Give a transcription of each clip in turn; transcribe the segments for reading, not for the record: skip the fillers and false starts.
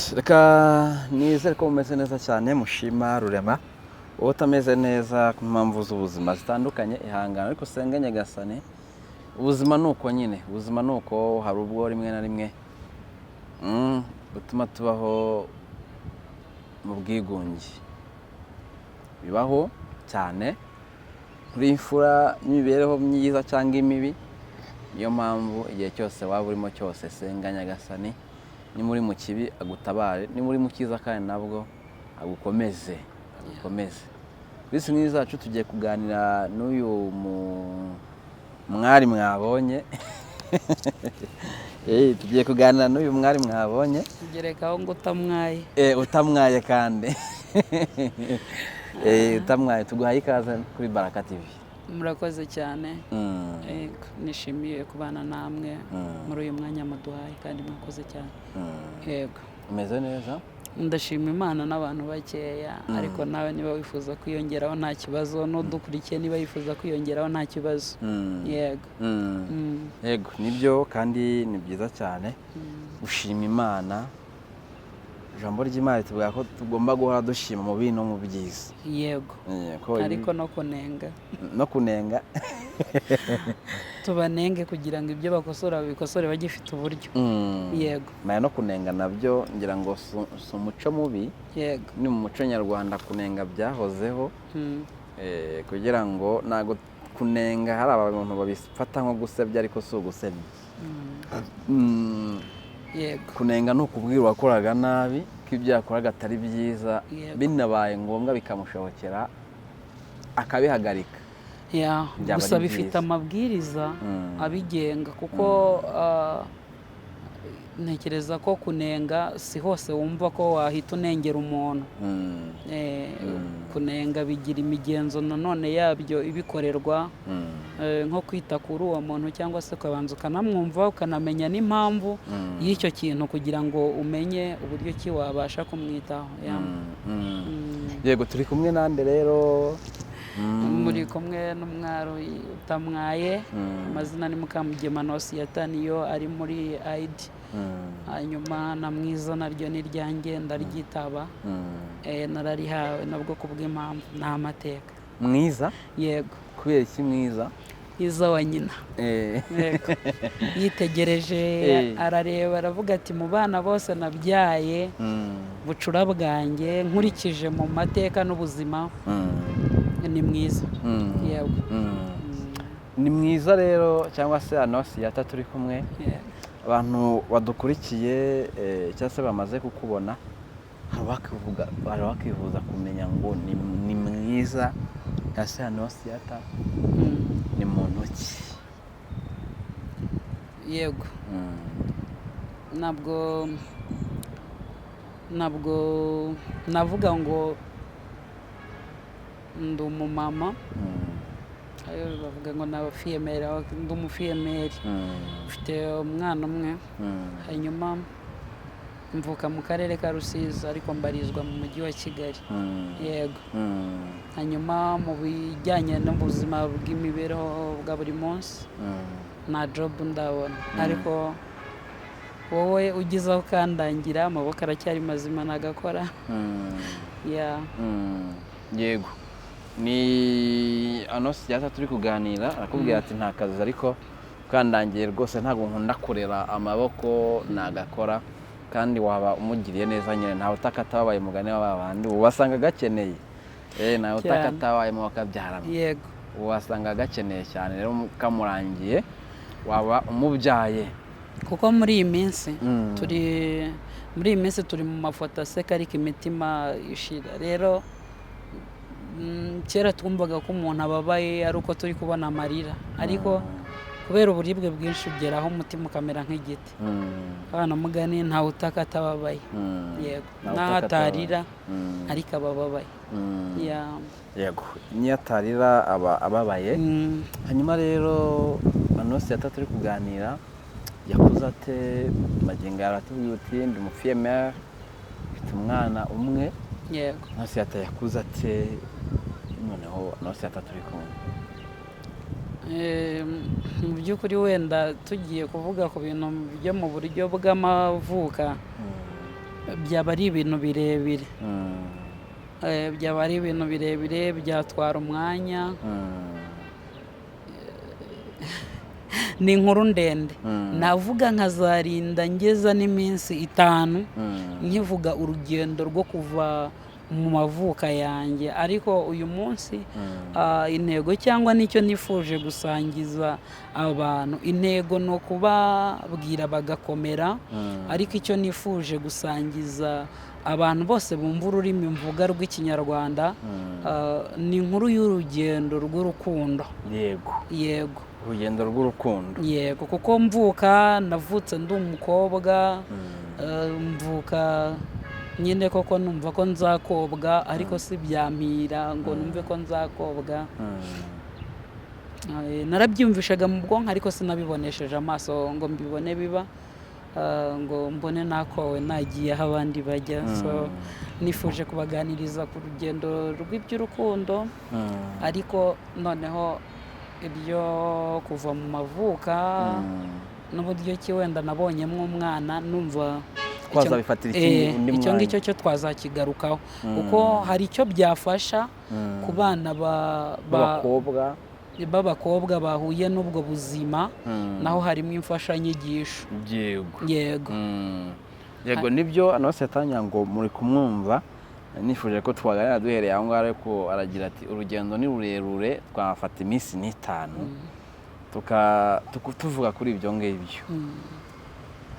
Yes, reka nizere ko mumeze neza cyane mushima rurema. Wowe utameze neza ku mpamvu z'ubuzima zitandukanye ihangana ariko senga Nyagasani. Ubuzima nuko nyine, ubuzima nuko hari ubwo rimwe na rimwe butuma tubaho mu bwigunge. Bibaho cyane kuri imfura n'imibereho myiza cyangwa imibi. Niyo mpamvu igihe cyose waba urimo cyose senga Nyagasani. Ni muri mu kibi agutabare, ni muri mu cyiza kandi nabwo agukomeze. Bisi mwiza zacu tugiye kuganira n'uyu mwari mwabonye. Tugiye kuganira n'uyu mwari mwabonye. Gerekaho ngo utamwaye. Utamwaye kandi. Utamwaye tuguhaye ikaze kuri Baraka TV. Murakoze cyane. Nishimiye kubana namwe muri uyu mwanya muduhaye kandi murakoze cyane. Yego. Umeze neza? Ndashima Imana n'abantu bakeya ariko nawe niba wifuza kwiyongeraho nta kibazo, n'udukurikiye niba yifuza kwiyongeraho nta kibazo. Yego. Yego, nibyo kandi ni byiza cyane. Ushima Imana. Ijambo ry'Imana tuvuga ko tugomba guhora dushima mu bintu no mu byiza. Yego. Ariko no kunenga. No kunenga. Tubanenge kugira ngo ibyo bakosora babikosore bagifite uburyo. Yego. Maya no kunenga nabyo ngira ngo si umuco mubi. Yego. Ni mu muco nyarwanda kunenga byahozeho. Kugira ngo nago kunenga hari abantu babifata nko gusebya ariko si ugusebya. Yego. Kunenga no kubwira wakoraga nabi ko ibyo yakoraga atari byiza, binabaye ngombwa bikamushobokera akabihagarika. Gusa bifite amabwiriza abigenga kuko ntekereza ko kunenga si hose wumva ko wahita unengera umuntu. Kunenga bigira imigenzo nanone yabyo ibikorerwa, nko kwita kuri uwo muntu cyangwa se ukabanza ukanamwumva ukanamenya n'impamvu y'icyo kintu kugira ngo umenye uburyo ki wabasha kumwitaho. Yego, turi kumwe nande rero. Muri kumwe n'umwari utamwaye. Amazina ni Mukamugema Nosiyata, niyo ari muri ID. Hanyuma na Mwiza naryo ni ryanjye ndaryitaba. Nararihawe nabwo kubw'impamvu nta mateka. Mwiza? Yego. Kubera iki Mwiza? Iza wa nyina. Yego. Yitegereje arareba aravuga ati mu bana bose nabyaye bucura bwanjye nkurikije mu mateka n'ubuzima ni Mwiza. Yego. Ni Mwiza rero cyangwa se Anosiyata turi kumwe. Abantu badukurikiye cyangwa se bamaze kukubona bari bakifuza kumenya ngo ni Mwiza cyangwa se Anosiyata ni muntu ki? Yego. Ntabwo navuga ngo ndi umumama. Bavuga ngo ni abafiyemeri, ndi umufiyemeri. Mfite umwana umwe. Hanyuma mvuka mu karere ka Rusizi ariko mbarizwa mu mujyi wa Kigali. Yego. Hanyuma mu bijyanye n'ubuzima bw'imibereho bwa buri munsi nta job ndabona, ariko wowe ugize aho ukandangira amaboko aracyari mazima nagakora. Yego. Ni Anosiyata turi kuganira arakubwira ati nta kazi ariko ukandangiye rwose ntabwo nkunda kurera amaboko nagakora, kandi waba umugiriye neza nyine ntawe utakatabaye mugane w'abandi ubasanga gakeneye. Nawe utakatabaye mu bakabyarana. Yego. Ubasanga gakeneye cyane rero kamurangiye waba umubyaye. Kuko muri iyi minsi turi mu mafoto aseka ariko imitima ishira. Rero kera twumvaga ko umuntu ababaye ari uko turi kubona amarira, ariko kubera uburibwe bwinshi ugeraho umutima ukamera nk'igiti. Abana mugani ntawe utakatababaye. Yego. Naho atarira ariko abababaye. Yego. Niyo atarira aba ababaye. Hanyuma rero Anosiyata turi kuganira yakuze ate? Magingo yaratubwiye uti ndi umufiyemeri, mfite umwana umwe. Yego. Anosiyata yakuze ate? Noneho Anosiyata turi kumwe. Mu by'ukuri wenda tugiye kuvuga ku bintu byo mu buryo bw'amavuka byaba ari ibintu birebire. Byaba ari ibintu birebire, byatwara umwanya, ni inkuru ndende. Navuga nkazarinda ngeza n'iminsi 5 nkivuga urugendo rwo kuva mu mavuka yanjye, ariko uyu munsi intego cyangwa nicyo nifuje gusangiza abantu, intego ni ukubabwira bagakomera, ariko icyo nifuje gusangiza abantu bose bumva ururimi mvuga rw'ikinyarwanda ni inkuru y'urugendo rw'urukundo. Yego urugendo rw'urukundo. Yego, kuko navutse ndi umukobwa, mvuka nyine koko numva ko nzakobwa, ariko si byampira ngo numve ko nzakobwa. Narabyumvishaga mu bwonko, ariko sinabibonesheje amaso ngo mbibone biba, ngo mbone nakowe nagiye aho abandi bajya. So nifuje kubaganiriza ku rugendo rw'iby'urukundo, ariko noneho ibyo kuva mu mavuka n'uburyo ki wenda nabonyemo umwana, numva icyo ngicyo cyo twazakigarukaho, kuko hari icyo byafasha ku bana b'abakobwa bahuye n'ubwo buzima, naho harimo imfashanyigisho. Yego nibyo anose yatangira ngo muri kumwumva. Nifuje ko twaganira duhereye aho ngaho, ariko aragira ati urugendo ni rurerure, twafata iminsi 5 tuvuga kuri ibyo ngibyo.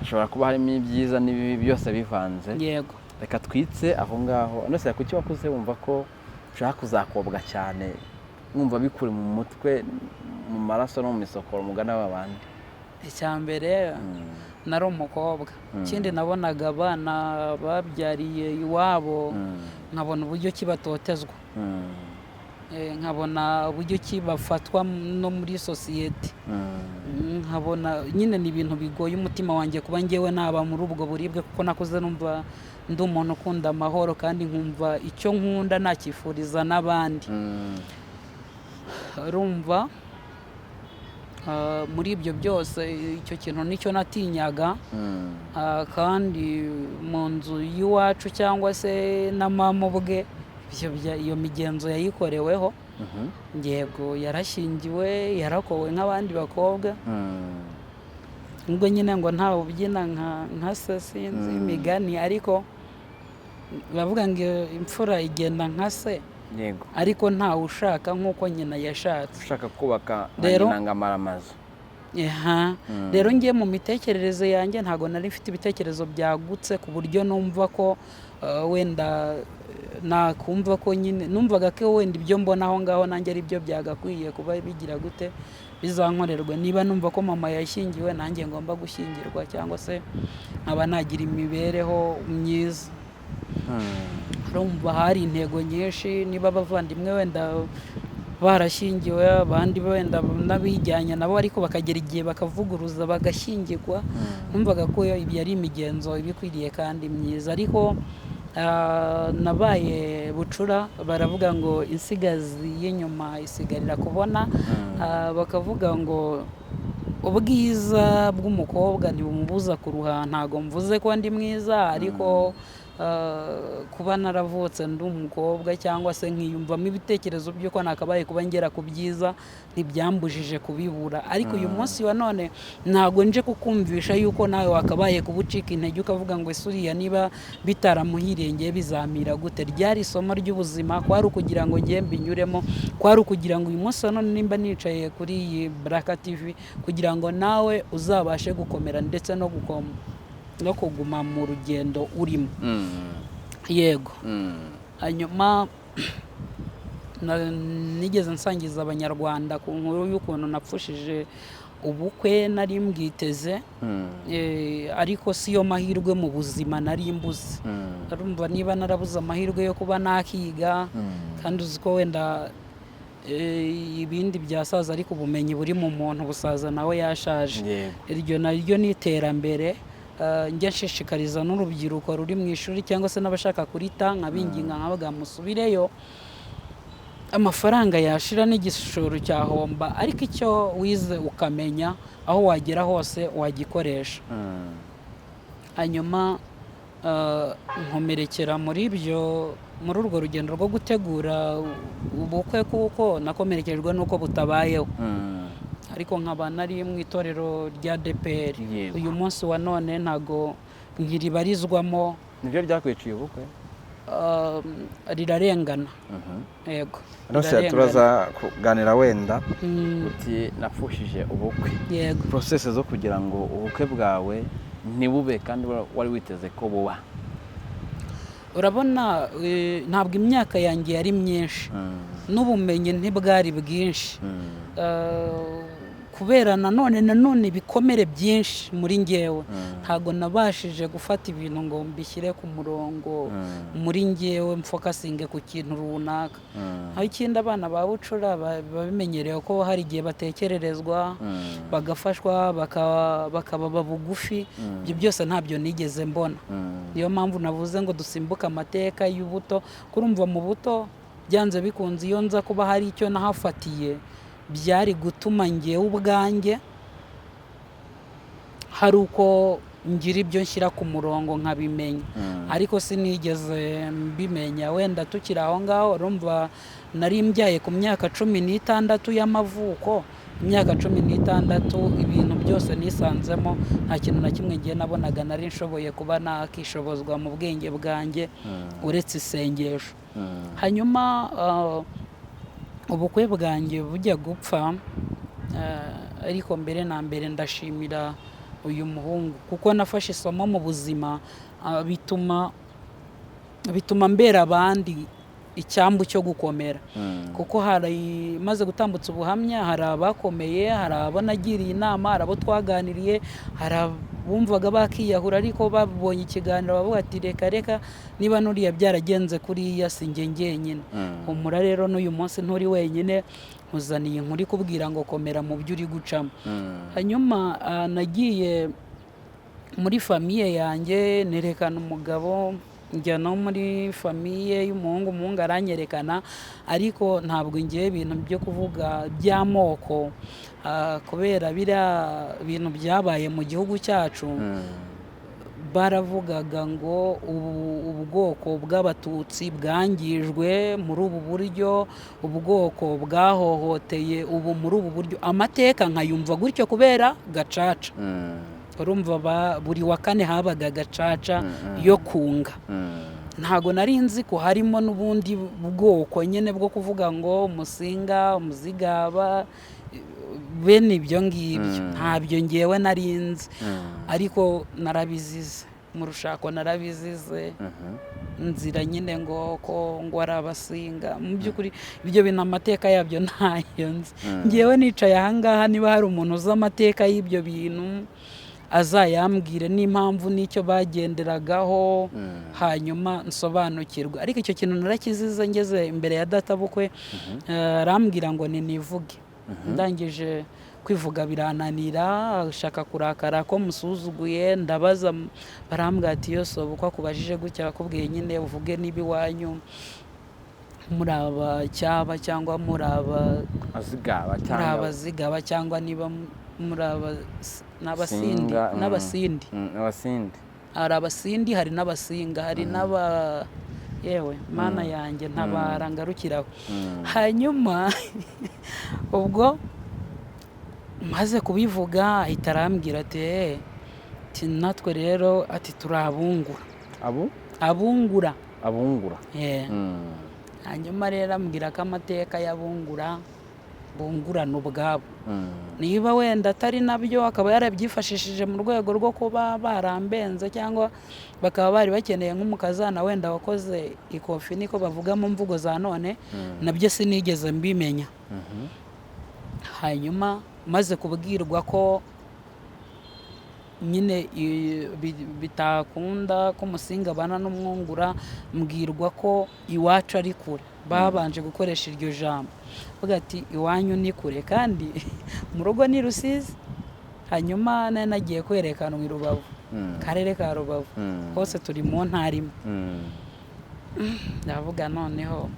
Hashobora kuba harimo ibyiza n'ibibi byose bivanze. Yego, reka twitse aho ngaho. Anose kuki wakuze wumva ko ushaka kuzakobwa cyane, mwumva bikuri mu mutwe, mu maraso no mu misokoro mugana w'abandi? Icyambere nari umukobwa, ikindi nabonaga abana babyariye iwabo, nkabona uburyo kibatotezwa, nkabona uburyo ki bafatwa no muri sosiyete, nkabona nyine ni ibintu bigoye umutima wanjye kuba ngewe naba muri ubwo buribwe, kuko nakuze numva ndi umuntu ukunda amahoro, kandi nkumva icyo nkunda nakifuriza n'abandi. Urumva muri ibyo byose icyo kintu nicyo natinyaga, kandi mu nzu y'iwacu cyangwa se na mama ubwe iyo migenzo yayikoreweho. Yego, yarashyingiwe, yarakowe nk'abandi bakobwa, nubwo nyine ngo ntawe ubyina nka se, sinzi imigani, ariko bavuga ngo imfura igenda nka se. Yego, ariko ntawe ushaka nk'uko nyina yashatse, ushaka kubaka nyina ngo amara amazu. Rero ngiye mu mitekerereze yanjye ntabwo nari mfite ibitekerezo byagutse ku buryo numva ko wenda nakumva ko nyine numvaga ko wenda ibyo mbona aho ngaho nanjye ari byo byagakwiye kuba bigira gute bizankorerwa. Niba numva ko mama yashyingiwe, nanjye ngomba gushyingirwa, cyangwa se nkaba nagira imibereho myiza. Urumva hari intego nyinshi, niba abavandimwe wenda barashyingiwe, abandi wenda n'abijyanye nabo, ariko bakagera igihe bakavuguruza bagashyingirwa, numvaga ko ibyo ari imigenzo ibikwiriye kandi myiza. Ariko nabaye bucura, baravuga ngo insigazi y'inyuma isigarira kubona, bakavuga ngo ubwiza bw'umukobwa ntibumubuza kuruha. Ntago mvuze ko ndi mwiza, ariko kuba naravutse ndi umukobwa cyangwa se nkiyumvamo ibitekerezo by'uko nakabaye kuba ngera ku byiza ntibyambujije kubibura. Ariko uyu munsi wa none ntago nje kukumvisha yuko nawe wakabaye kubucika intege ukavuga ngo isuriya niba bitaramuhirengeye bizamira gute. Ryari isomo ry'ubuzima, kwari ukugira ngo ngiye mbinyuremo, kwari ukugira ngo uyu munsi wa none nimba nicaye kuri iyi Baraka TV, kugira ngo nawe uzabashe gukomera ndetse no kuguma mu rugendo urimo. Yego, hanyuma nigeze nsangiza abanyarwanda ku nkuru y'ukuntu napfushije ubukwe nari mbwiteze, ariko siyo mahirwe mu buzima nari mbuze. Urumva, niba narabuze amahirwe yo kuba nakiga, kandi uzi ko wenda ibindi byasaza, ariko ubumenyi buri mu muntu busaza nawe yashaje. Iryo naryo ni iterambere. Njya nshishikariza n'urubyiruko ruri mu ishuri cyangwa se n'abashaka kurita, nkabinginga nkabaga musubireyo, amafaranga yashira n'igishoro cyahomba, ariko icyo wize ukamenya aho wagera hose wagikoresha. Hanyuma nkomerekera muri urwo rugendo rwo gutegura ubukwe, kuko nakomerekejwe n'uko butabayeho. Ariko nkaba nari mu itorero rya ADEPR. Uyu munsi wa none ntago nkiribarizwamo. Nibyo ryakwiciye ubukwe? Rirarengana. Yego. Turaza kuganira wenda uti napfushije ubukwe. Yego. Process zo kugira ngo ubukwe bwawe ntibube kandi wari witeze ko buba. Urabona, ntabwo imyaka yanjye yari myinshi, n'ubumenyi ntibwari bwinshi, kubera nanone bikomere byinshi muri ngewe. Ntago nabashije gufata ibintu ngo mbishyire ku murongo muri ngewe, mfokasinge ku kintu runaka. Aho ikindi abana ba bucura babimenyereye ko hari igihe batekererezwa, bagafashwa, bakaba bugufi. Ibyo byose ntabyo nigeze mbona. Niyo mpamvu navuze ngo dusimbuke amateka y'ubuto. Kurumva mu buto byanze bikunze, iyo nza kuba hari icyo nahafatiye, byari gutuma ngewe ubwanjye hari uko ngira ibyo nshyira ku murongo nkabimenya. Ariko sinigeze mbimenya. Wenda tukiri aho ngaho, urumva nari mbyaye ku myaka 16 y'amavuko. Imyaka 16, ibintu byose nisanzemo, nta kintu na kimwe ngiye nabonaga nari nshoboye kuba nakishobozwa mu bwenge bwanjye uretse isengesho. Hanyuma ubukwe bwanjye bujya gupfa, ariko mbere na mbere ndashimira uyu muhungu, kuko nafashe isomo mu buzima, bituma mbera abandi icyambu cyo gukomera. Kuko hari maze gutambutsa ubuhamya, hari abakomeye, hari abo nagiriye inama, hari abo twaganiriye, hari abumvaga bakiyahura, ariko babonye ikiganiro bavuga ati reka niba nuriya byaragenze kuriya sinjye njyenyine. Humura rero n'uyu munsi nturi wenyine, nkuzaniye inkuru ikubwira ngo komera mu byo uri gucamo. Hanyuma nagiye muri famiye yanjye, nerekana umugabo, njya no muri famiye y'umuhungu aranyerekana. Ariko ntabwo ngiye ibintu byo kuvuga by'amoko, kubera biriya bintu byabaye mu gihugu cyacu. Baravugaga ngo ubwoko bw'Abatutsi bwangijwe muri ubu buryo, ubwoko bwahohoteye ubu muri ubu buryo. Amateka nkayumva gutyo kubera gacaca. Urumva buri wa kane habaga gacaca yo kunga. Ntago nari nzi ko harimo n'ubundi bwoko nyine bwo kuvuga ngo Umusinga, Umuzigaba, bene ibyo ngibyo. Ntabyo ngewe nari nzi. Ariko narabizize mu rushako, narabizize nzira nyine ngo ari Abasinga. Mu by'ukuri ibyo bintu amateka yabyo ntayo nzi. Ngewe nicaye ahangaha, niba hari umuntu uzi amateka y'ibyo bintu azayambwire n'impamvu n'icyo bagenderagaho, hanyuma nsobanukirwa. Ariko icyo kintu narakizize ngeze imbere ya data bukwe, arambwira ngo nivuge. Ndangije kwivuga birananira, ashaka kurakara ko musuzuguye. Ndabaza, barambwira ati Yoso, uko akubajije gutya akubwiye nyine uvuge niba iwanyu muri Abacyaba cyangwa muri Abazigaba cyangwa niba muri n'Abasindi. Hari Abasindi, hari n'Abasinga, hari yewe mana yanjye ntabara ngarukiraho. Hanyuma ubwo maze kubivuga, ahita arambwira ati natwe rero ati turabungura. Abungura. Hanyuma rero ambwira ko amateka y'abungura bungurana ubwabo. Niba wenda atari nabyo, akaba yarabyifashishije mu rwego rwo kuba barambenze, cyangwa bakaba bari bakeneye nk'umukazana wenda wakoze ikofi, niko bavuga mu mvugo za none. Nabyo sinigeze mbimenya. Hanyuma maze kubwirwa ko nyine bitakunda ko Umusinga abana n'Umwungura, mbwirwa ko iwacu ari kure. Babanje gukoresha iryo jambo, bavuga ati iwanyu ni kure, kandi mu rugo ni Rusizi. Hanyuma nagiye kwerekana i Rubavu, karere ka Rubavu, hose turi mu ntara imwe. Ndavuga noneho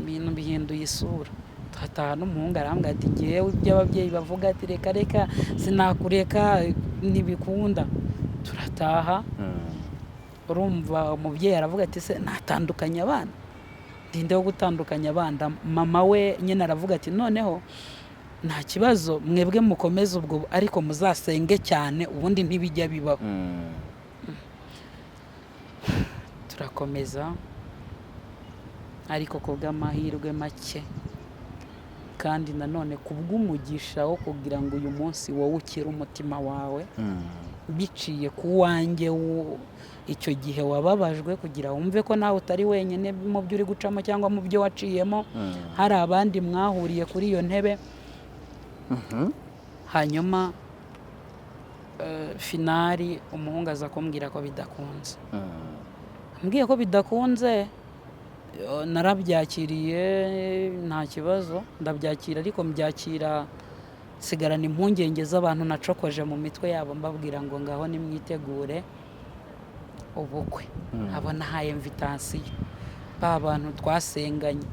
ibintu bihinduye isura. Hataha n'umuhungu arambwira ati ngewe ibyo ababyeyi bavuga ati reka sinakureka ntibikunda. Turataha, urumva umubyeyi aravuga ati se natandukanya abana, ndinde wo gutandukanya abana. Mama we nyine aravuga ati noneho nta kibazo, mwebwe mukomeze ubwo ariko muzasenge cyane ubundi ntibijya bibaho. Turakomeza ariko ku bw'amahirwe make kandi nanone ku bw'umugisha wo kugira ngo uyu munsi wowe ukire umutima wawe biciye ku wanjye icyo gihe wababajwe, kugira wumve ko nawe utari wenyine mu byo uri gucamo cyangwa mu byo waciyemo, hari abandi mwahuriye kuri iyo ntebe. Hanyuma finari umuhungu aza kumbwira ko bidakunze. Mbwiye ko bidakunze, narabyakiriye nta kibazo, ndabyakira ariko mbyakira sigarana impungenge z'abantu nacokoje mu mitwe yabo, mbabwira ngo ngaho nimwitegure ubukwe. Abo nahaye invitation, ba bantu twasenganye,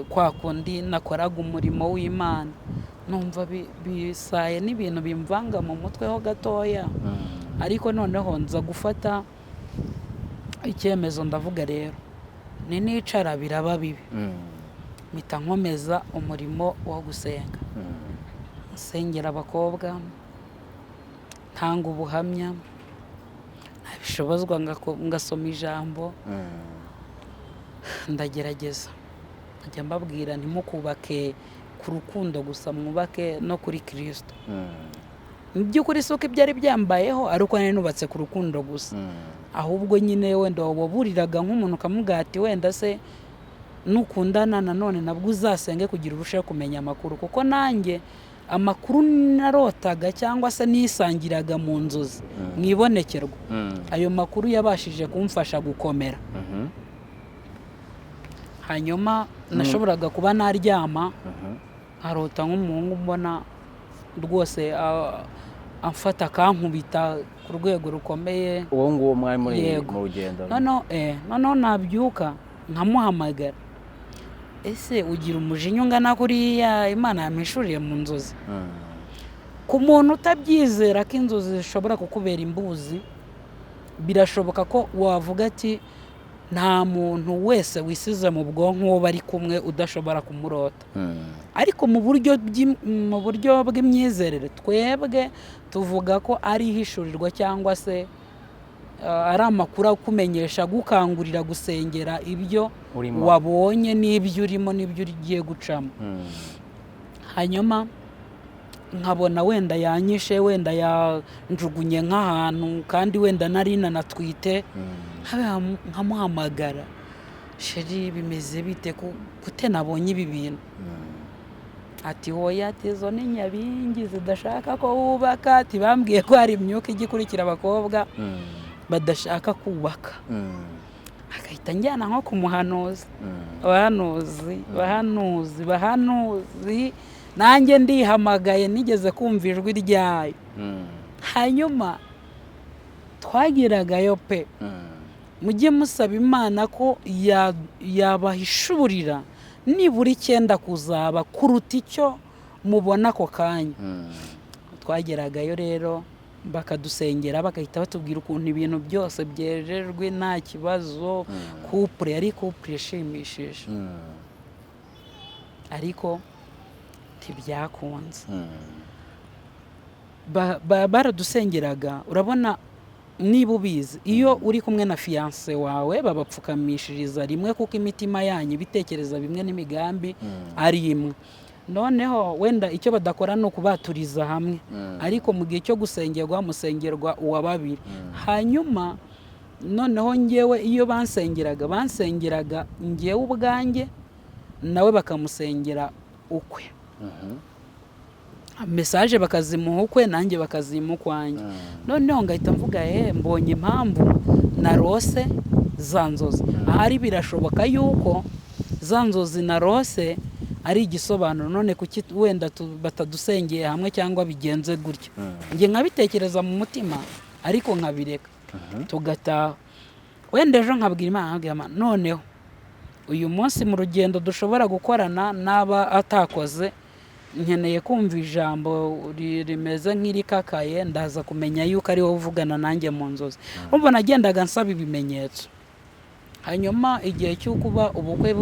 kwa kundi nakoraga umurimo w'Imana, numva bisaye n'ibintu bimvanga mu mutwe ho gatoya. Ariko noneho nza gufata icyemezo, ndavuga rero nicara biraba bibi, mpita nkomeza umurimo wo gusenga, nsengera abakobwa, ntanga ubuhamya, ntabishobozwa ngasoma ijambo, ndagerageza nkajya mbabwira ntimukubake ku rukundo gusa, mwubake no kuri Kristo. Mu by'ukuri si uko ibyari byambayeho ari uko nari nubatse ku rukundo gusa, ahubwo nyine wenda waburiraga nk'umuntu ukamubwira ati wenda se nukundana nanone nabwo uzasenge kugira urusheho kumenya amakuru, kuko nanjye amakuru narotaga cyangwa se nisangiraga mu nzozi mu ibonekerwa, ayo makuru yabashije kumfasha gukomera. Hanyuma nashoboraga kuba naryama nkarota nk'umuhungu mbona rwose amfata akankubita ku rwego rukomeye. Uwo nguwo mwari muri mu rugendo? Noneho nabyuka nkamuhamagara, ese ugira umujinya ungana kuriya Imana yampishuriye mu nzozi? Ku muntu utabyizera ko inzozi zishobora kukubera imbuzi, birashoboka ko wavuga ati nta muntu wese wisize mu bwonko uwo bari kumwe udashobora kumurota. Ariko mu buryo bw'imyizerere twebwe tuvuga ko ari ihishurirwa cyangwa se ari amakuru akumenyesha, gukangurira gusengera ibyo wabonye n'ibyo urimo n'ibyo ugiye gucamo. Hanyuma nkabona wenda yanyishe, wenda yanjugunye nk'ahantu kandi wenda nari nanatwite, nkamuhamagara, sheri bimeze bite kute nabonye ibi bintu? Ati hoya, ati izo ni nyabingi zidashaka ko wubaka, ati bambwiye ko hari imyuka igikurikira abakobwa badashaka kubaka. Agahita njyana nko ku muhanuzi, bahanuzi, nanjye ndihamagaye nigeze kumva ijwi ryayo. Hanyuma twagiragayo pe, mujye musaba Imana ko yabahishurira nibura 9 kuzaba kuruta icyo mubona ako kanya. Twageragayo rero bakadusengera, bagahita batubwira ukuntu ibintu byose byejejwe nta kibazo, couple yari couple ishimishije. Ariko ntibyakunze. Baradusengeraga, urabona niba ubizi, iyo uri kumwe na fiancé wawe babapfukamishiriza rimwe kuko imitima yanyu bitekereza bimwe n'imigambi ari imwe. Noneho wenda icyo badakora no kubaturiza hamwe, ariko mu gihe cyo gusengerwa musengerwa uwa babiri. Hanyuma noneho ngewe iyo bansengeraga ngewe ubwanjye, nawe bakamusengera ukwe. Message bakazimuha ukwe, nanjye bakazimuha ukwanjye. Noneho ngahita mvuga mbonye impamvu narose za nzozi. Ahari birashoboka yuko za nzozi narose ari igisobanuro, none kuki wenda batadusengeye hamwe cyangwa bigenze gutyo. Nge nkabitekereza mu mutima ariko nkabireka tugataha. Wenda ejo nkabwira Imana, noneho uyu munsi mu rugendo dushobora gukorana n'aba atakoze, nkeneye kumva ijambo rimeze nk'irikakaye ndaza kumenya yuko ari wowe uvugana nanjye mu nzozi. Urumva nagendaga nsaba ibimenyetso. Hanyuma igihe cyo kuba ubukwe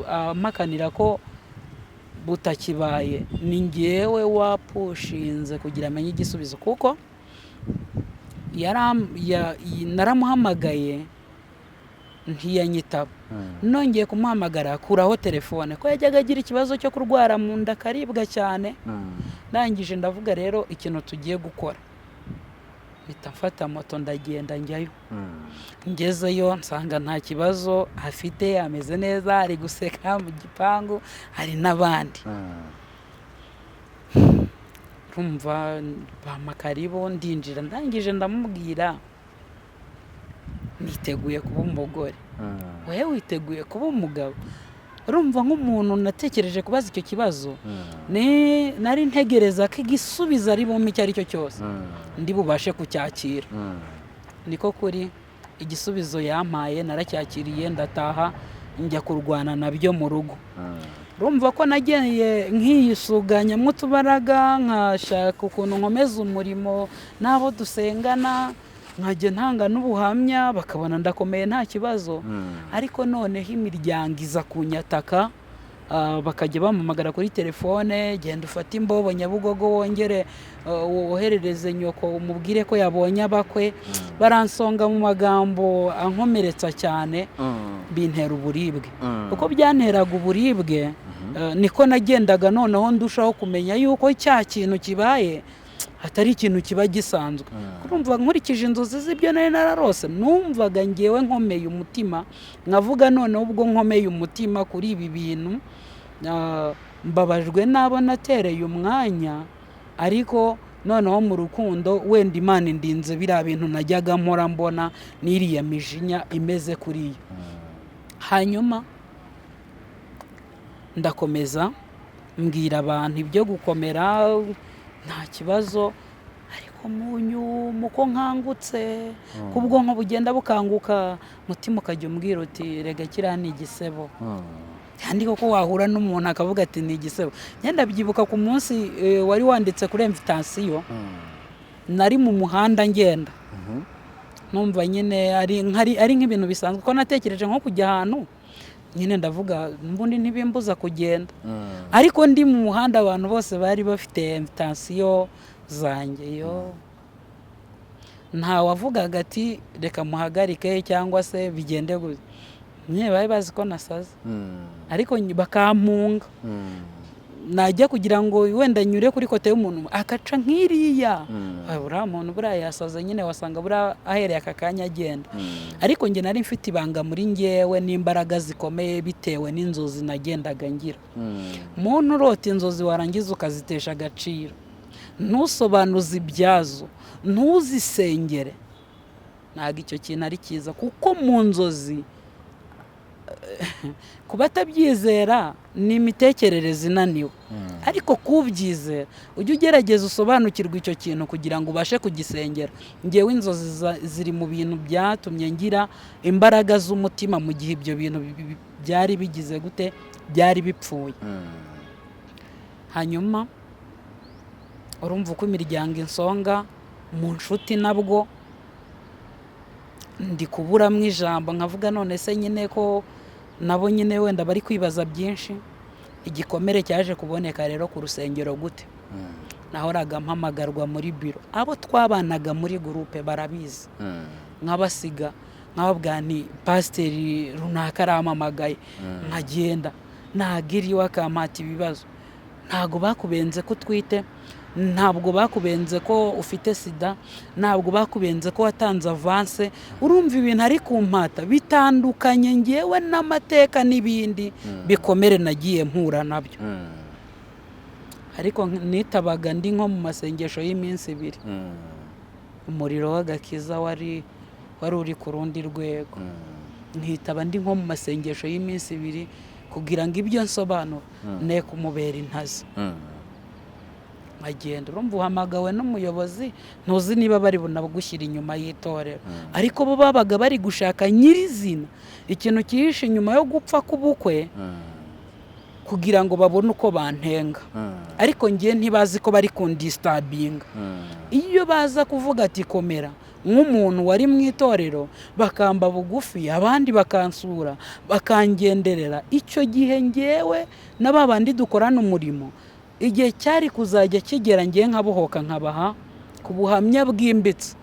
amakanira ko butakibaye, ni ngewe wapushinze kugira amenye igisubizo, kuko naramuhamagaye ntiyanyitaba. Nongeye kumuhamagara akuraho telefone ko yajyaga agira ikibazo cyo kurwara mu nda karibwa cyane. Ndangije ndavuga rero ikintu tugiye gukora, mpita mfata moto ndagenda njyayo. Ngezeyo nsanga nta kibazo afite, ameze neza, ari guseka mu gipangu, hari n'abandi. Rumva bamakaribo, ndinjira, ndangije ndamubwira niteguye kuba umugore. Wewe witeguye kuba umugabo? Urumva nk'umuntu natekereje kubaza icyo kibazo, nari ntegereza ko igisubizo ari bumpe icyo ari cyo cyose ndi bubashe kucyakira. Niko kuri igisubizo yampaye naracyakiriye, ndataha njya kurwana nabyo mu rugo. Urumva ko nagiye nkiyisuganya mutubaraga, nkashaka ukuntu nkomeza umurimo n'abo dusengana, nkajya ntanga n'ubuhamya, bakabona ndakomeye nta kibazo. Ariko noneho imiryango iza kunyataka, bakajya bampamagara kuri telefone, genda ufate imbobo Nyabugogo wongere woherereze nyoko umubwire ko yabonye abakwe. Baransonga mu magambo ankomeretsa cyane, bintera uburibwe. Uko byanteraga uburibwe, niko nagendaga noneho ndushaho kumenya yuko cya kintu kibaye atari ikintu kiba gisanzwe. Urumva nkurikije inzozi z'ibyo nari nararose, numvaga ngewe nkomeye umutima, nkavuga noneho ubwo nkomeye umutima kuri ibi bintu, mbabajwe n'abo natereye umwanya, ariko noneho mu rukundo wenda Imana indinze biriya bintu najyaga mpora mbona n'iriya mijinya imeze kuriya. Hanyuma ndakomeza mbwira abantu ibyo gukomera nta kibazo, ariko muko nkangutse, kubwonko bugenda bukanguka, mutima ukajya umbwira uti rega kiriya ni igisebo. Kandi koko wahura n'umuntu akavuga ati ni igisebo. Ngenda byibuka ku munsi wari wanditse kuri invitation, nari mu muhanda ngenda, numva nyine ari nk'ibintu bisanzwe, ko natekereje nko kujya ahantu nyine, ndavuga mbundi ntibimbuza kugenda. Ariko ndi mu muhanda abantu bose bari bafite invitation zanjye, nta wavugaga ati reka muhagarike cyangwa se bigende gusa. Nyine bari bazi ko nasaze, ariko bakampunga. Najya kugira ngo wenda nyure kuri kote y'umuntu akaca nk'iriya, uriya muntu buriya yasaze, nyine wasanga buriya ahereye aka kanya agenda. Ariko njye nari mfite ibanga muri ngewe n'imbaraga zikomeye bitewe n'inzozi nagendaga ngira. Muntu urota inzozi warangiza ukazitesha agaciro, ntusobanuze ibyazo, ntuzisengere, ntabwo icyo kintu ari cyiza. Kuko mu nzozi kuba atabyizera ni imitekerereze inaniwe, ariko kubyizera ujye ugerageza usobanukirwa icyo kintu kugira ngo ubashe kugisengera. Ngewe inzozi ziri mu bintu byatumye ngira imbaraga z'umutima mu gihe ibyo bintu byari bigize gute, byari bipfuye. Hanyuma urumva uko imiryango insonga, mu nshuti nabwo ndi kuburamo ijambo, nkavuga none se nyine ko nabo nyine wenda bari kwibaza byinshi. Igikomere cyaje kuboneka rero ku rusengero gute, nahoraga mpamagarwa muri biro, abo twabanaga muri groupe barabizi, nk'abasiga nk'ababwira nti pasiteri runaka arampamagaye, nkagenda nagiriwe akampata ibibazo. Ntabwo bakubenze ko utwite, ntabwo bakubenze ko ufite sida, ntabwo bakubenze ko watanze avance. Urumva ibintu ari kumpata bitandukanye ngewe n'amateka n'ibindi bikomere nagiye mpura nabyo. Ariko nitabaga ndi nko mu masengesho y'iminsi 2, umuriro w'agakiza wari uri ku rundi rwego. Nkitaba ndi nko mu masengesho y'iminsi 2 kugira ngo ibyo nsobanura ne kumubera intazi. Agenda, urumva uhamagawe n'umuyobozi, ntuzi niba bari bunabugushyira inyuma y'itorero, ariko bo babaga bari gushaka nyirizina ikintu cyihishe inyuma yo gupfa k'ubukwe. kugira ngo babone uko bantenga, ariko ngiye ntibazi ko bari kundistabinga. Iyo baza kuvuga ati komera nk'umuntu wari mu itorero, bakamba bugufi, abandi bakansura bakangenderera, icyo gihe ngewe na babandi dukorana umurimo, igihe cyari kuzajya kigera ngiye nkabohoka nkabaha ku buhamya bwimbitse,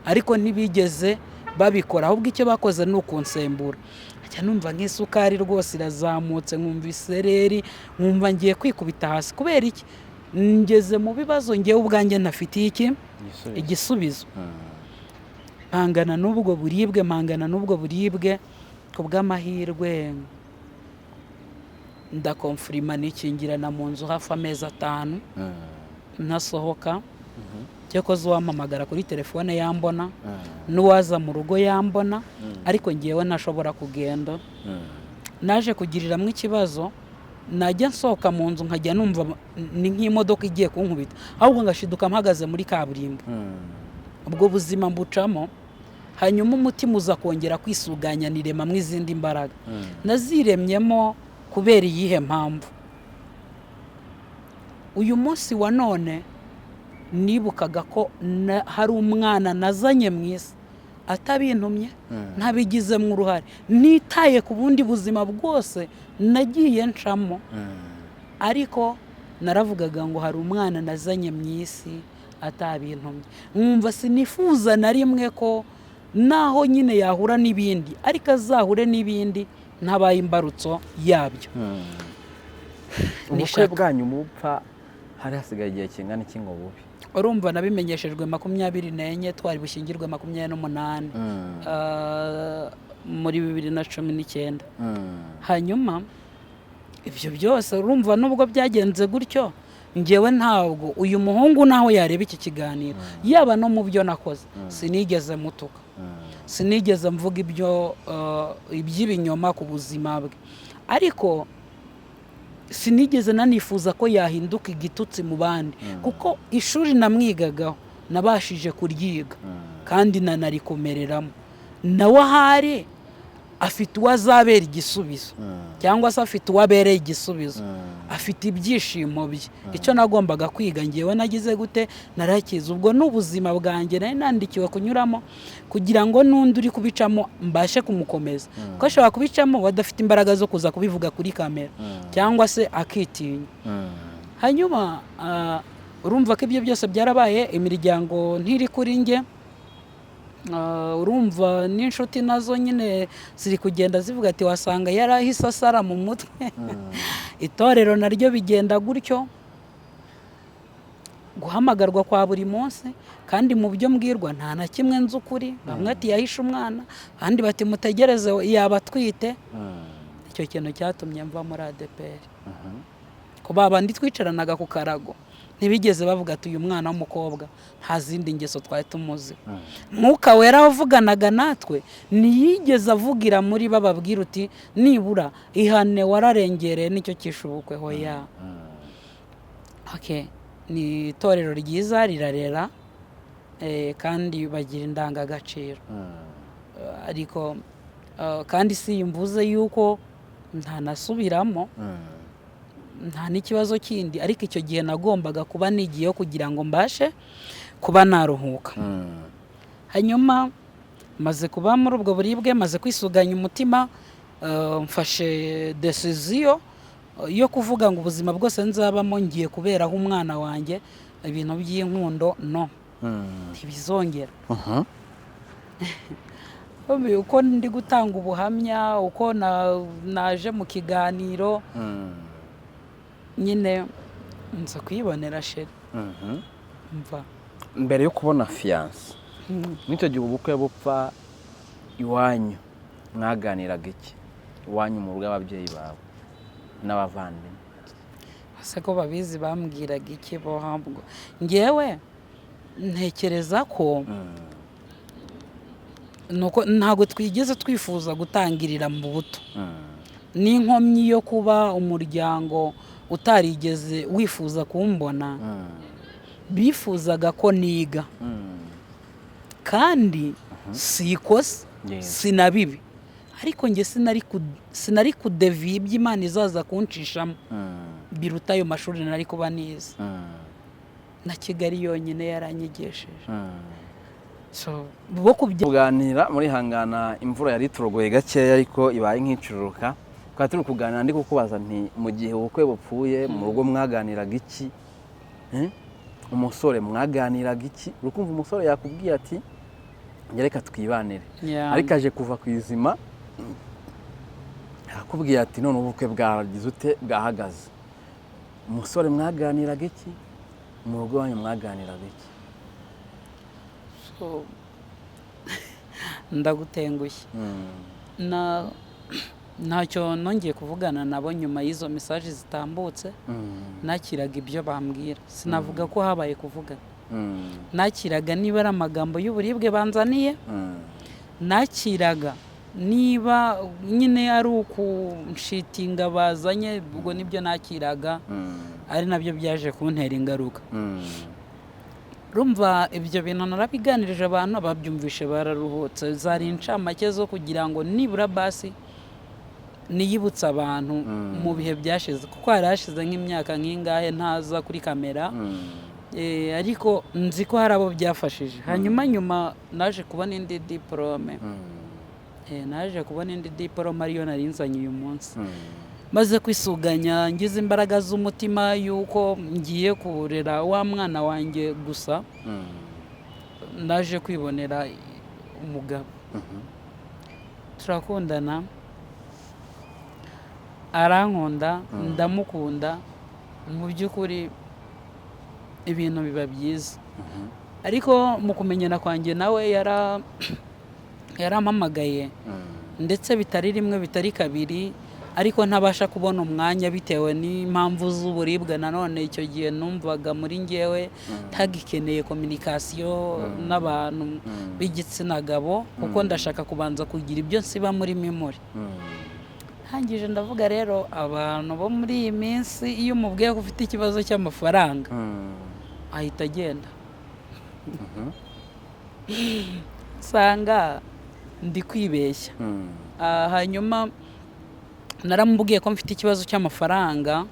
ariko ntibigeze babikora, ahubwo icyo bakoze ni ukunsembura. Numva nk'isukari rwose irazamutse, nkumva isereri, nkumva ngiye kwikubita hasi. Kubera iki? Ngeze mu bibazo ngewe ubwanjye ntafitiye iki igisubizo. Mpangana n'ubwo buribwe, ku bw'amahirwe ndakomfirima nikingirana mu nzu hafi amezi 5 ntasohoka. Cyakoze uwampamagara kuri telefone yambona, n'uwaza mu rugo yambona, ariko ngewe ntashobora kugenda. Naje kugiriramwe ikibazo, najya nsohoka mu nzu nkajya numva ni nk'imodoka igiye kunkubita, ahubwo ngashiduka mpagaze muri kaburimbo. Ubwo buzima mbucamo, hanyuma umutima uza kongera kwisuganya niremamwe izindi mbaraga. Naziremyemo kubera iyihe mpamvu? Uyu munsi wa none nibukaga ko hari umwana nazanye mu isi atabintumye, ntabigizemo uruhare, nitaye ku bundi buzima bwose nagiye ncamo, ariko naravugaga ngo hari umwana nazanye mu isi atabintumye. Nkumva sinifuza na rimwe ko naho nyine yahura n'ibindi, ariko azahure n'ibindi ntabaye imbarutso yabyo. Ubukwe bwanyu mupfa hari hasigaye igihe kingana iki ngo bube? Urumva nabimenyeshejwe 24 twari bushyingirwe 28 muri 2019. Hanyuma ibyo byose urumva nubwo byagenze gutyo, ngewe ntabwo uyu muhungu naho yareba iki kiganiro, yaba no mu byo nakoze, sinigeze mutuka, sinigeze mvuga iby'ibinyoma ku buzima bwe, ariko sinigeze nanifuza ko yahinduka igitutsi mu bandi, kuko ishuri namwigagaho nabashije kuryiga kandi nanarikomereramo. Nawe ahari afite uwazabera igisubizo, cyangwa se afite uwabereye igisubizo, afite ibyishimo bye. Icyo nagombaga kwiga ngewe nagize gute? Narakize. Ubwo n'ubuzima bwanjye nari nandikiwe kunyuramo kugira ngo n'undi uri kubicamo mbashe kumukomeza, kuko ashobora kubicamo wadafite imbaraga zo kuza kubivuga kuri kamera, cyangwa se akitinya. Hanyuma urumva ko ibyo byose byarabaye, imiryango ntiri kuri nge, urumva n'inshuti nazo nyine ziri kugenda zivuga ati wasanga yarahise asara mu mutwe. Itorero naryo bigenda gutyo, guhamagarwa kwa buri munsi, kandi mu byo mbwirwa nta na kimwe nzi ukuri. Bamwe ati yahishe umwana, abandi bati mutegereze yaba atwite. Icyo kintu cyatumye mva muri ADPR. Ko babandi twicaranaga ku karago ntibigeze bavuga ati uyu mwana w'umukobwa nta zindi ngeso twari tumuzi. Mwuka Wera wavuganaga natwe ntiyigeze avugira muri bababwira uti nibura ihane wararengereye nicyo cyishubukwe hoya. Okay, ni itorero ryiza rirarera, kandi bagira indangagaciro, ariko kandi simvuze yuko ntanasubiramo, nta n'ikibazo kindi, ariko icyo gihe nagombaga kuba nigiyeho kugira ngo mbashe kuba naruhuka. Hanyuma maze kuba muri ubwo buribwe, maze kwisuganya umutima, mfashe decision yo kuvuga ngo ubuzima bwose nzabamo ngiye kuberaho umwana wanjye ibintu by'inkundo no, ntibizongera. Uko ndi gutanga ubuhamya, uko naje mu kiganiro, nyine nza kuyibonera sheri. Mva mbere yo kubona fiance, n'icyo gihe ubukwe bupfa iwanyu mwaganiraga iki? Iwanyu mu rugo ababyeyi bawe n'abavandimwe ase ko babizi bambwiraga iki bo hambwo? Ngewe ntekereza ko nuko ntago twigeze twifuza gutangirira mu buto. N'inkomyi yo kuba umuryango utarigeze wifuza kumbona, bifuzaga ko niga, kandi sikoze sinabibi, ariko njye sinari kudeviya ibyo Imana izaza kunshishamo biruta ayo mashuri nari kuba nize. Na Kigali yonyine yaranyigesheje. So bo kuganira muri hangana imvura yari turogoye gakeya ariko ibaye nk'icururuka. Kwa turi kuganira ndi kukubaza nti mu gihe ubukwe bupfuye mu rugo mwaganiraga iki? Umusore mwaganiraga iki? Urukumva umusore yakubwiye ati ngereka twibanire. Ariko aje kuva ku izima yakubwiye ati none ubukwe bwagize ute bwahagaze. Umusore mwaganiraga iki? Mu rugo wanyu mwaganiraga iki? So ndagutengushye. Ntacyo nongeye kuvugana nabo nyuma y'izo message zitambutse. Nakiraga ibyo bambwira, sinavuga ko habaye kuvugana. Nakiraga niba ari amagambo y'uburibwe banzaniye, nakiraga niba nyine ari ukunshitinga bazanye, ubwo nibyo nakiraga, ari nabyo byaje kuntera ingaruka. Rumva ibyo bintu narabiganirije abantu babyumvishe bararuhutse. Zari incamake zo kugira ngo nibura basi niyibutsa abantu mu bihe byashize, kuko harashize nk'imyaka nk'ingahe ntaza kuri kamera. Ariko nzi ko hari abo byafashije. Hanyuma naje kubona indi diplome. Naje kubona indi diplome ariyo nari nzanye uyu munsi. Maze kwisuganya ngize imbaraga z'umutima yuko ngiye kurera wa mwana wanjye gusa. Naje kwibonera umugabo. Turakundana, arankunda, ndamukunda, mu by'ukuri ibintu biba byiza. Ariko mu kumenyana kwanjye nawe yarampamagaye, ndetse bitari rimwe bitari kabiri, ariko ntabasha kubona umwanya bitewe n'impamvu z'uburibwe. Nanone icyo gihe numvaga muri ngewe ntagikeneye communication n'abantu b'igitsina gabo, kuko ndashaka kubanza kugira ibyo nsiba muri memory. Hangije ndavuga rero abantu bo muri iyi minsi iyo umubwiye ko ufite ikibazo cy'amafaranga ahita agenda. Sanga ndi kwibeshya. Hanyuma naramubwiye ko mfite ikibazo cy'amafaranga,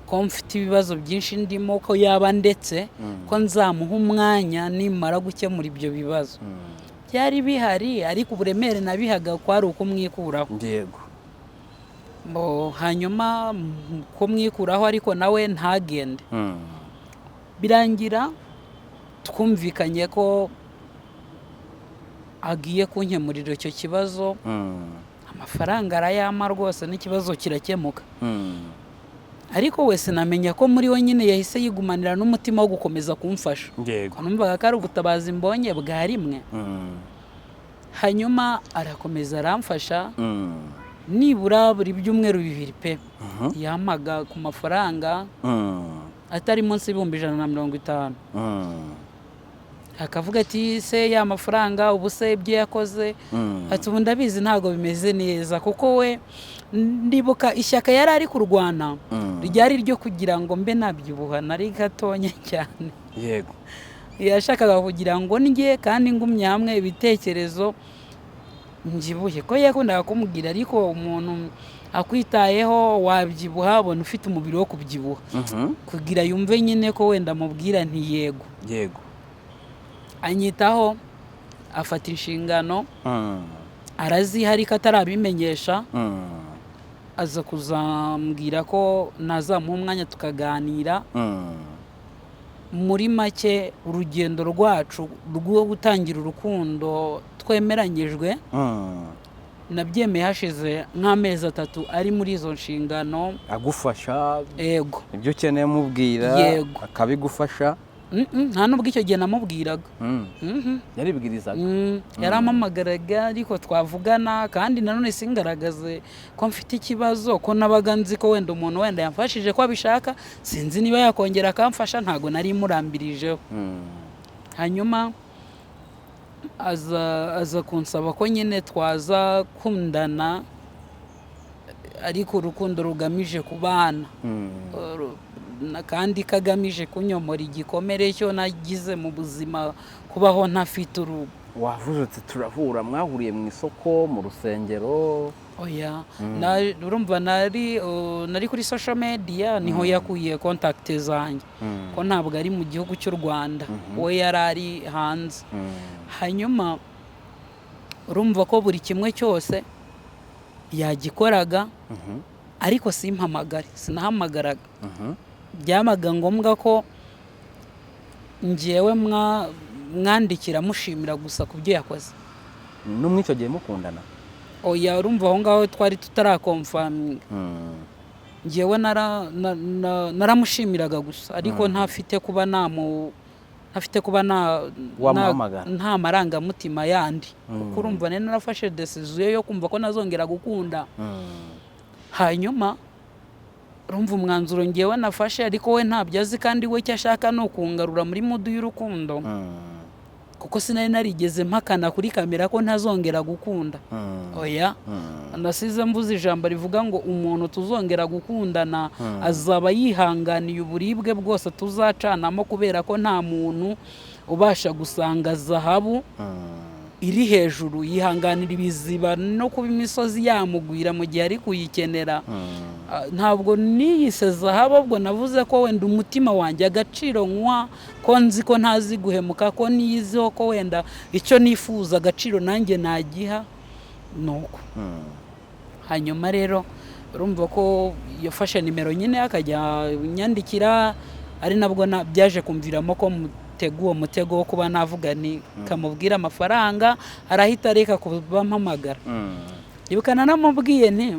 ko mfite ibibazo byinshi ndimo, ko yaba ndetse ko nzamuha umwanya nimara gukemura ibyo bibazo. Byari bihari, ariko uburemere nabihaga ko ari uko mwikuraho. Yego. Hanyuma ko mwikuraho ariko nawe ntagende. Birangira twumvikanye ko agiye kunkemurira icyo kibazo. Amafaranga arayama rwose, n'ikibazo kirakemuka. Ariko we sinamenya ko muri we nyine yahise yigumanira n'umutima wo gukomeza kumfasha. Numvaga ko ari ubutabazi mbonye bwa rimwe. Hanyuma arakomeza aramfasha, nibura buri byumweru bibiri pe. Yampaga ku mafaranga atari munsi y'ibihumbi 150. Akavuga ati se ya mafaranga ubu se ibyo yakoze, ati ubu ndabizi ntago bimeze neza, kuko we ndibuka ishyaka yari ari kurwana ryari ryo kugira ngo mbe nabyibuha, nari gatonye cyane. Yego. Yashakaga kugira ngo njye kandi ngumye hamwe ibitekerezo mbyibuhe, ko yakundaga kumubwira ariko umuntu akwitayeho wabyibuha, abona ufite umubiri wo kubyibuha, kugira yumve nyine ko wenda mubwira nti yego. Yego. Anyitaho, afata inshingano, araziha ariko atarabimenyesha. Aza kuzambwira ko nazamuha umwanya tukaganira. Muri make urugendo rwacu rwo gutangira urukundo twemeranyijwe nabyemeye hashize nk'amezi 3 ari muri izo nshingano. Agufasha. Yego. Ibyo ukeneye mubwira akabigufasha. Nta nubwo icyo gihe namubwiraga. Yaribwirizaga. Yarampamagaraga ariko twavugana, kandi nanone singaragaze ko mfite ikibazo, ko nabaga nzi ko wenda umuntu wenda yamfashije ko abishaka, sinzi niba yakongera akamfasha, ntago nari murambirijeho. Hanyuma aza kunsaba ko nyine twaza kundana, ariko urukundo rugamije kubana. Kandi kagamije kunyomora igikomere cyo nagize mu buzima, kubaho ntafite urugo. wavuze uti turahura, mwahuriye mu isoko, mu rusengero? oya urumva nari kuri social media niho yakuye contact zanjye ko ntabwo ari mu gihugu cy'u Rwanda, we yari ari hanze. Hanyuma urumva ko buri kimwe cyose yagikoraga, ariko sinahamagaraga. Byamaga ngombwa ko njyewe mwandikira mushimira gusa ku byo yakoze. N'umwicyo gihe mukundana? Oya, urumva aho ngaho twari tutarakomfaminga. Njyewe naramushimiraga gusa, ariko ntafite kuba nta marangamutima yandi, kuko urumva nari narafashe decision yo kumva ko nazongera gukunda. Hanyuma urumva umwanzuro njyewe nafashe, ariko we ntabyo azi, kandi we icyo ashaka ni ukungarura muri mudu y'urukundo, kuko sinari narigeze mpakana kuri kamera ko ntazongera gukunda. Oya, nasize mvuze ijambo rivuga ngo umuntu tuzongera gukundana azaba yihanganiye uburibwe bwose tuzacanamo, kubera ko nta muntu ubasha gusanga zahabu iri hejuru yihanganira ibiziba no kuba imisozi yamugwira mu gihe ari kuyikenera. Ntabwo niyise zahabu, ubwo navuze ko wenda umutima wanjye agaciro nkwa, ko nzi ko ntazi guhemuka, ko niyiziho ko wenda icyo nifuza agaciro nanjye nagiha nuko. Hanyuma rero urumva ko yafashe nimero nyine akajya nyandikira, ari nabwo byaje kumviramo ko uwo mutego wo kuba navuga ni kamubwira amafaranga, arahita reka kuba mpamagara. Ibukana namubwiye nti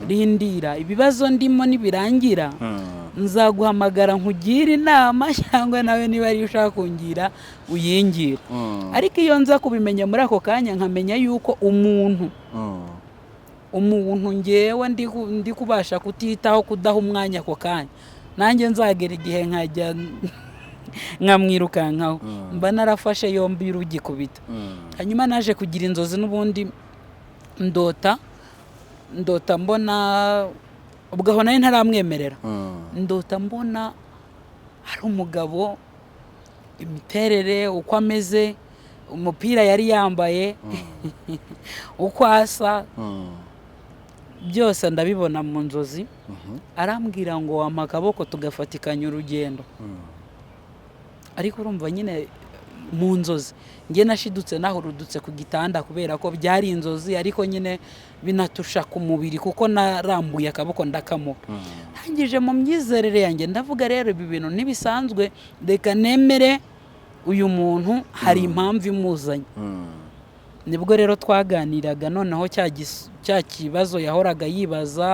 rindira ibibazo ndimo nibirangira nzaguhamagara nkugira inama, cyangwa nawe niba ari ushaka kungira uyingira. Ariko iyo nza kubimenya muri ako kanya nkamenya yuko umuntu ngewe ndi kubasha kutitaho, kudaha umwanya ako kanya, nanjye nzagera igihe nkajya nkamwirukankaho, mba narafashe yombi rugikubita. Hanyuma naje kugira inzozi n'ubundi ndota mbona, ubwo aho nari ntaramwemerera, ndota mbona hari umugabo, imiterere uko ameze, umupira yari yambaye, uko asa, byose ndabibona mu nzozi. Arambwira ngo wampa akaboko tugafatikanya urugendo. Ariko urumva nyine mu nzozi nge nashidutse nahurudutse ku gitanda, kubera ko byari inzozi, ariko nyine binatusha ku mubiri kuko narambuye akaboko ndakamuha. Hangije mu myizerere yanjye ndavuga rero ibi bintu ntibisanzwe, reka nemere uyu muntu hari impamvu imuzanye. Nibwo rero twaganiraga, noneho cya kibazo yahoraga yibaza,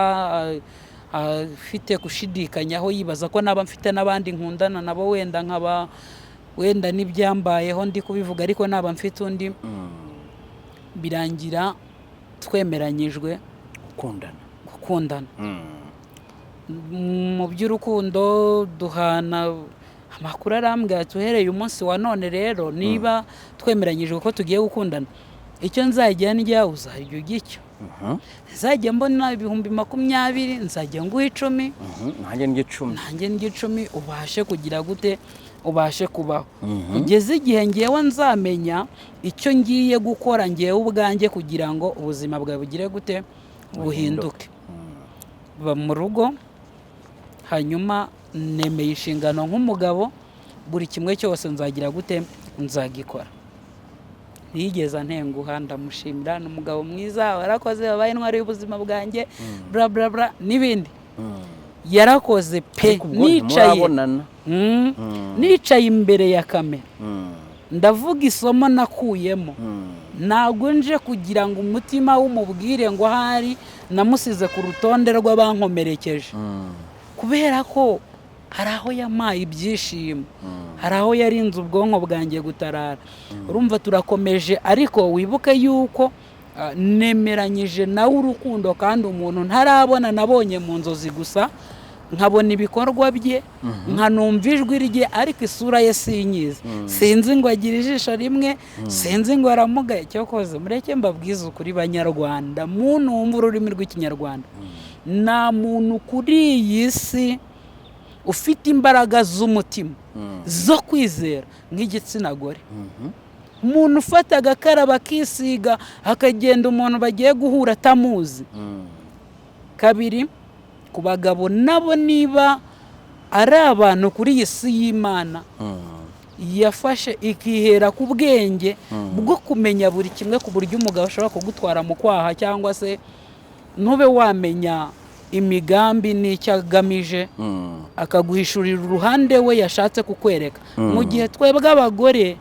afite gushidikanyaho, yibaza ko naba mfite n'abandi nkundana nabo, wenda n'ibyambayeho ndi kubivuga, ariko naba mfite undi. Birangira twemeranyijwe gukundana. Mu by'urukundo duhana amakuru, arambwira tuhereye umunsi wa none rero niba twemeranyijwe ko tugiye gukundana, icyo nzajya ndya uzajya ugicyo, nzajya mbona 20,000 nzajya nguha 10, nanjye ndya 10, ubashe kugira gute, ubashe kubaho. Ugeze igihe ngewe nzamenya icyo ngiye gukora ngewe ubwanjye kugira ngo ubuzima bwawe bugire gute, buhinduke. Ba mu rugo, hanyuma nemeye inshingano nk'umugabo, buri kimwe cyose nzagira gute, nzagikora. Yigeza ntenguha, ndamushimira, n'umugabo mwiza, warakoze, wabaye intwari y'ubuzima bwanjye, bla bla bla n'ibindi. Yarakoze pe, nicaye imbere ya kamera, ndavuga isomo nakuyemo. Ntabwo nje kugira ngo umutima w'umubwire ngo ahari namusize ku rutonde rw'abankomerekeje, kubera ko hari aho yamaye ibyishimo, hari aho yarinze ubwonko bwanjye gutarara. Urumva turakomeje, ariko wibuke yuko nemeranyije nawe urukundo, kandi umuntu ntarabona, nabonye mu nzozi gusa, nkabona ibikorwa bye, nkanumva ijwi rye, ariko isura ye sinyizi. Sinzi ngo agira ijisho rimwe, sinzi ngo aramugaye. Cyokoze mureke mbabwize ukuri banyarwanda, muntu wumva ururimi rw'ikinyarwanda, nta muntu kuri iyi si ufite imbaraga z'umutima zo kwizera nk'igitsina gore. umuntu ufata agakaraba akisiga akagenda umuntu bagiye guhura atamuzi. Kabiri, ku bagabo nabo niba ari abantu kuri iyi si y'Imana yafashe ikihera ku bwenge bwo kumenya buri kimwe ku buryo umugabo ashobora kugutwara mu kwaha cyangwa se ntube wamenya imigambi n'icyo agamije, akaguhishurira uruhande we yashatse kukwereka. Mu gihe twebwe abagore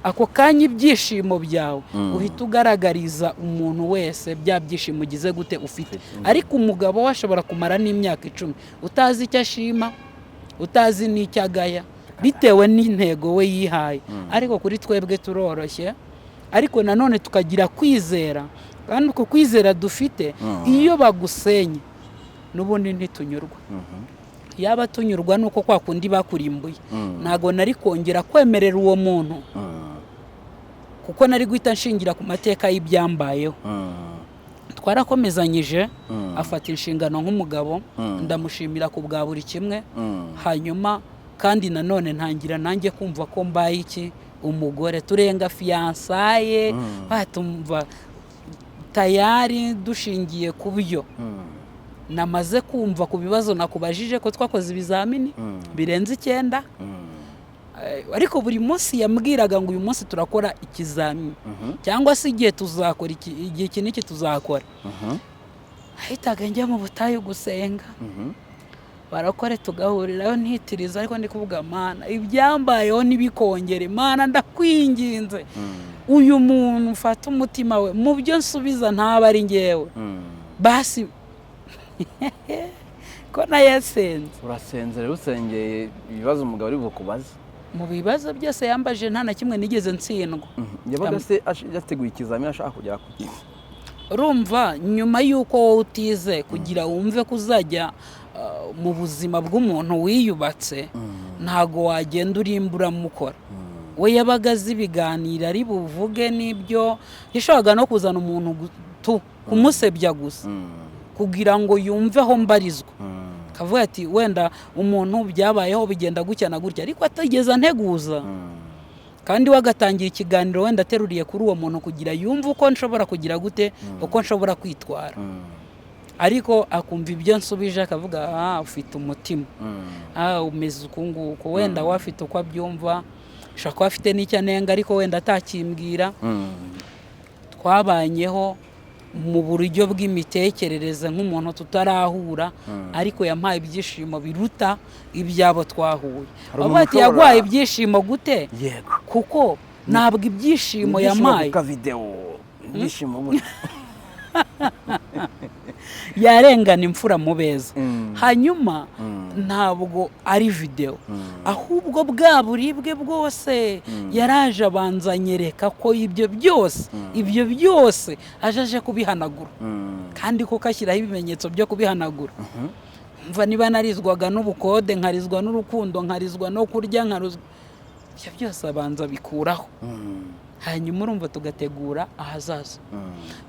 ako kanya ibyishimo byawe uhita ugaragariza umuntu wese bya byishimo ugize gute ufite. Ariko umugabo we ashobora kumara n'imyaka 10 utazi icyo ashima, utazi n'icyo agaya, bitewe n'intego we yihaye. Ariko kuri twebwe turoroshye, ariko nanone tukagira kwizera, kandi uko kwizera dufite iyo bagusenye n'ubundi ntitunyurwa. Yaba tunyurwa nuko kwa kundi bakurimbuye, ntago nari kongera kwemerera uwo muntu, kuko nari guhita nshingira ku mateka y'ibyambayeho. Twarakomezanyije, afata inshingano nk'umugabo, ndamushimira ku bwa buri kimwe. Hanyuma kandi nanone ntangira nanjye kumva ko mbaye iki umugore, turenga fiansaye, batumva tayari dushingiye ku byo namaze kumva ku bibazo nakubajije ko twakoze ibizamini birenze 9. Ariko buri munsi yambwiraga ngo uyu munsi turakora ikizamini cyangwa se igihe tuzakora igihe kiniki tuzakora. Ahitaga njya mu butayu gusenga, barakore tugahurirayo ntitiriza, ariko ndi kuvuga Mana ibyambayeho nibikongere, Mana ndakwinginze uyu muntu ufata umutima we mu byo nsubiza ntaba ari ngewe basi. Ko nayasenze. Urasenze rero, usengeye ibibazo umugabo ari bukubaza. Mu bibazo byose yambaje nta na kimwe nigeze ntsindwa. Yabaga se yateguye ikizamini ashaka kujya kugira. Urumva nyuma yuko wowe utize kugira wumve kuzajya mu buzima bw'umuntu wiyubatse, ntago wagenda urimbura mukora. We yabaga azi ibiganiro ari buvuge n'ibyo, yashoboraga no kuzana umuntu kumusebya gusa kugira ngo yumve aho mbarizwa. Kavuga ati wenda umuntu byabayeho bigenda gutya na gutya, ariko ategeza nteguza. Kandi wagatangira ikiganiro wenda ateruriye kuri uwo muntu kugira yumve uko nshobora kugira gute, uko nshobora kwitwara. Ariko akumva ibyo nsubije akavuga ufite umutima, umeze ukunguko, wenda wafite uko abyumva, shaka ko afite n'icyo anenga ariko wenda atakimbwira. Twabanyeho mu buryo bw'imitekerereze nk'umuntu tutarahura, ariko yampaye ibyishimo biruta ibyabo twahuye. Abati yagwaye ibyishimo gute? Yego. Kuko ntabwo ibyishimo yampaye ka video ibyishimo gute yarengana imfura mu beza. Hanyuma ntabwo ari video, ahubwo bwa buribwe bwose yaraje abanza nyereka ko ibyo byose ajaje kubihanagura, kandi ko kashyiraho ibimenyetso byo kubihanagura. Mva niba narizwaga n'ubukode, nkarizwa n'urukundo, nkarizwa no kurya, nkarizwa ibyo byose abanza bikuraho. Hanyuma urumva tugategura ahazaza,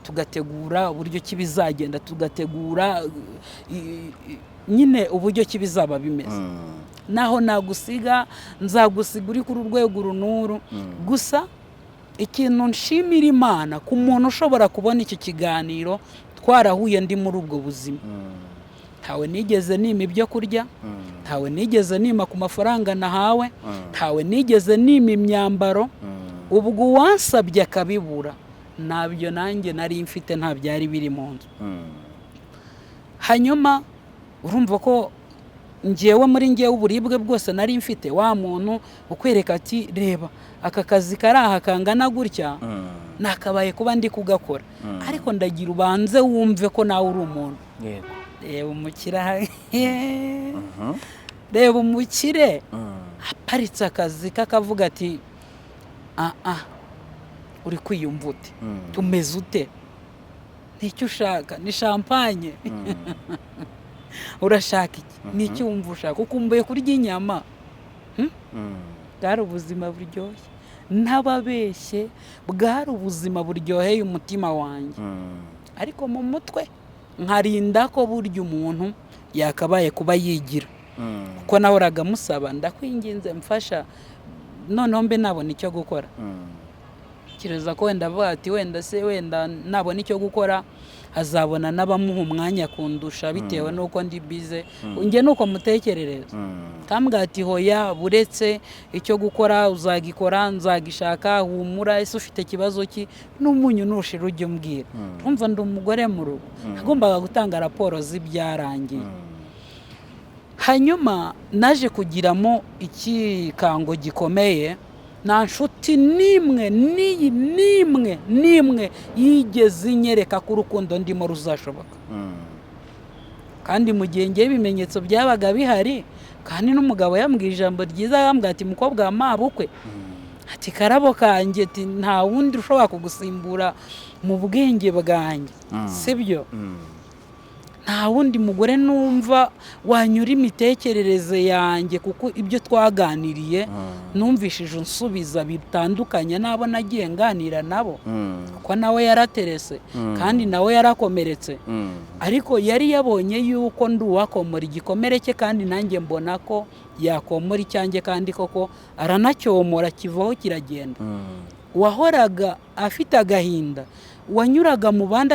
tugategura uburyo kibizagenda, tugategura nyine uburyo kibizaba bimeze. Naho nagusiga nzagusiga uri kuri urwego runuru. Gusa ikintu nshimira Imana ku muntu ushobora kubona iki kiganiro, twarahuye ndi muri ubwo buzima. Ntawe nigeze nima ibyo kurya, ntawe nigeze nima ku mafaranga nahawe, ntawe nigeze nima imyambaro. Ubwo wansabye akabibura, nabyo nanjye nari mfite nta byari biri mu nzu. Hanyuma urumva ko ngewe muri ngewe uburibwe bwose nari mfite, wa muntu ukwereka ati reba aka kazi karaha kangana gutya, nakabaye kuba ndi kugakora. Ariko ndagira ubanze wumve ko nawe uri umuntu. Yego. Reba umukire, reba umukire aparitse akazi kakavuga ati uri kwiyumva ute, umeze ute, n'icyo ushaka ni champagne, urashaka iki, n'icyo wumva ushaka, ukumbuye kurya inyama. Bwari ubuzima buryoshye, ntababeshye, bwari ubuzima buryoheye umutima wanjye. Ariko mu mutwe nkarinda ko burya umuntu yakabaye kuba yigira, kuko nahoraga musaba ndakwinginze mfasha, noneho mbe nabona icyo gukora. ntekereza ko wenda avuga ati wenda nabona icyo gukora azabona n'abamuha umwanya kundusha bitewe n'uko ndi bize njye nuko mutekerereza kambwira ati hoya buretse icyo gukora uzagikora nzagishaka humura ese ufite ikibazo ki n'umunyu nushira ujye umbwira umva ndi umugore mu rugo agombaga gutanga raporo z'ibyarangiye hanyuma naje kugiramo ikikango gikomeye nta nshuti n'imwe yigeze inyereka ko urukundo ndimo ruzashoboka kandi mu gihe ngewe ibimenyetso byabaga bihari kandi n'umugabo yambwiye ijambo ryiza yambwiye ati mukobwa wa mabukwe ati karabo kanjye ati nta wundi ushobora kugusimbura mu bwenge bwanjye sibyo nta wundi mugore numva wanyura imitekerereze yanjye kuko ibyo twaganiriye numvishije unsubiza bitandukanye nabo nagiye nganira nabo kuko nawe yaraterese kandi nawe yarakomeretse ariko yari yabonye yuko ndi uwakomora igikomere cye kandi nanjye mbona ko yakomora icyanjye kandi koko aranacyomora kivaho kiragenda wahoraga afite agahinda wanyuraga mu bandi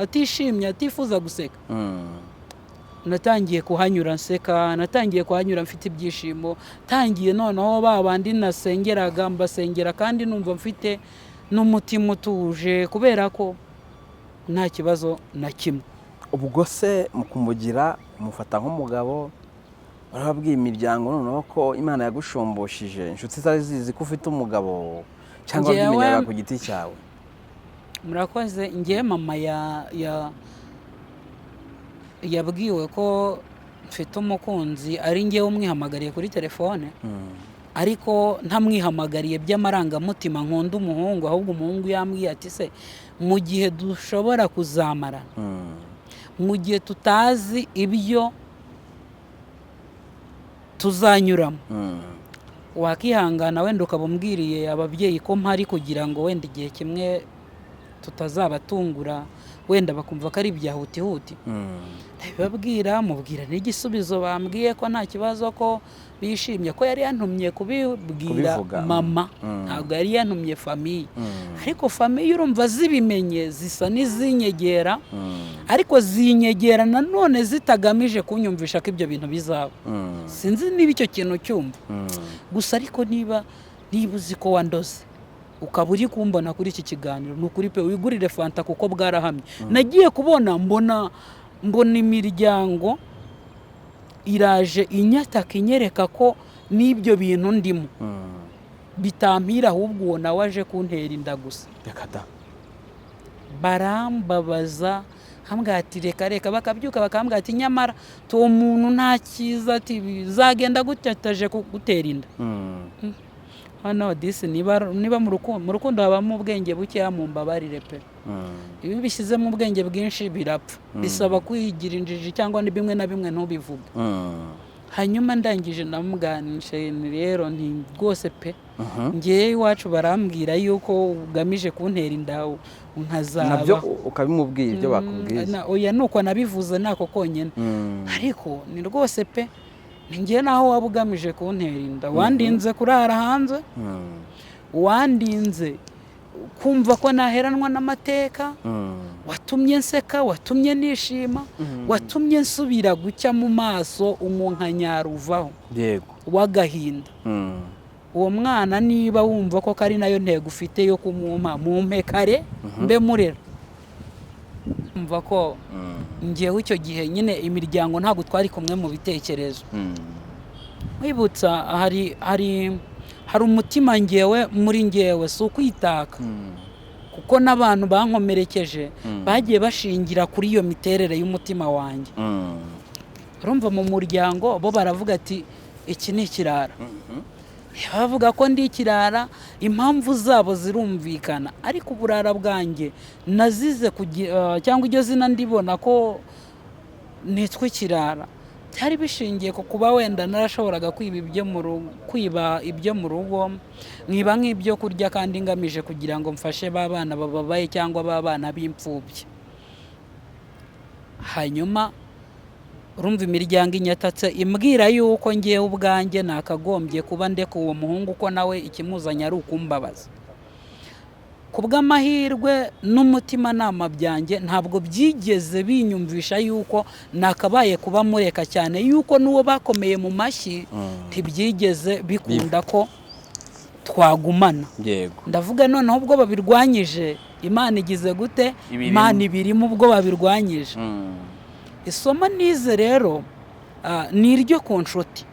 atishimye atifuza guseka natangiye kuhanyura nseka natangiye kuhanyura mfite ibyishimo tangiye noneho babandi nasengeraga mbasengera kandi numva mfite n'umutima utuje kubera ko nta kibazo na kimwe ubwo se mu kumugira umufata nk'umugabo barababwiye imiryango noneho ko Imana yagushombosheje inshuti zari zizi ko ufite umugabo cyangwa bimenyera ku giti cyawe murakoze ngewe mama yabwiwe ko mfite umukunzi ari ngewe umwihamagariye kuri telefone ariko ntamwihamagariye by'amarangamutima nkunda umuhungu ahubwo umuhungu yambwiye ati se mu gihe dushobora kuzamara mu gihe tutazi ibyo tuzanyuramo wakihangana wenda ukaba umbwiriye ababyeyi ko mpari kugira ngo wenda igihe kimwe tutazabatungura wenda bakumva ko ari ibya huti ndabibabwira mubwira n'igisubizo bambwiye ko nta kibazo ko bishimye ko yari yantumye kubibwira mama ntabwo yari yantumye famiye ariko famiye urumva zibimenye zisa n'izinyegera ariko zinyegera nanone zitagamije kunyumvisha ko ibyo bintu bizaba sinzi niba icyo kintu cyumva gusa ariko niba uzi ko wandoze ukaba uri kumbona kuri iki kiganiro ni ukuri pe wigurire fanta kuko bwarahamye nagiye kubona mbona imiryango iraje inyataka inyereka ko n'ibyo bintu ndimo bitampira ahubwo uwo nawe aje kuntera inda gusa barambabaza hambwa ati reka bakabyuka bakambwira ati nyamara tuwo muntu nta cyiza ati bizagenda gutataje gutera inda hano disi niba mu rukundo habamo ubwenge bukeya mu mbabarire pe ibi bishyize mu bwenge bwinshi birapfa bisaba kwigira injiji cyangwa ni bimwe na bimwe ntubivuge hanyuma ndangije namuganishe rero nti rwose pe ngewe iwacu barambwira yuko ugamije kuntera inda nkazaba nabyo ukabimubwira ibyo bakubwiye oya nuko nabivuze nako konyine ariko ni rwose pe ngiye naho waba ugamije kuntera inda wandinze kurara hanze wandinze kumva ko naheranwa n'amateka watumye nseka watumye nishima watumye nsubira gucya mu maso umunkanyara uvaho yego w'agahinda uwo mwana niba wumva ko kari nayo ntego ufite yo kumumpa mumpe kare mbe murera mva ko ngewe icyo gihe nyine imiryango ntabwo twari kumwe mu bitekerezo mwibutsa hari umutima ngewe muri ngewe si ukwitaka kuko n'abantu bankomerekeje bagiye bashingira kuri iyo miterere y'umutima wanjye urumva mu muryango bo baravuga ati iki ni ikirara bavuga ko ndi ikirara impamvu zabo zirumvikana ariko uburara bwanjye nazize cyangwa iryo zina ndibona ko nitwa ikirara byari bishingiye ku kuba wenda narashoboraga kwiba ibyo mu rugo nkiba nk'ibyo kurya kandi ngamije kugira ngo mfashe ba bana bababaye cyangwa ba bana b'imfubyi hanyuma urumva imiryango inyatatse imbwira yuko ngewe ubwanjye nakagombye kuba ndeka uwo muhungu ko nawe ikimuzanye ari ukumbabaza ku bw'amahirwe n'umutimanama byanjye ntabwo byigeze binyumvisha yuko nakabaye kuba mureka cyane yuko n'uwo bakomeye mu mashyi ntibyigeze bikunda ko twagumana. Ndavuga noneho ubwo babirwanyije Imana igize gute? Imana ibirimo ubwo babirwanyije. Isomo nize rero ni iryo ku nshuti.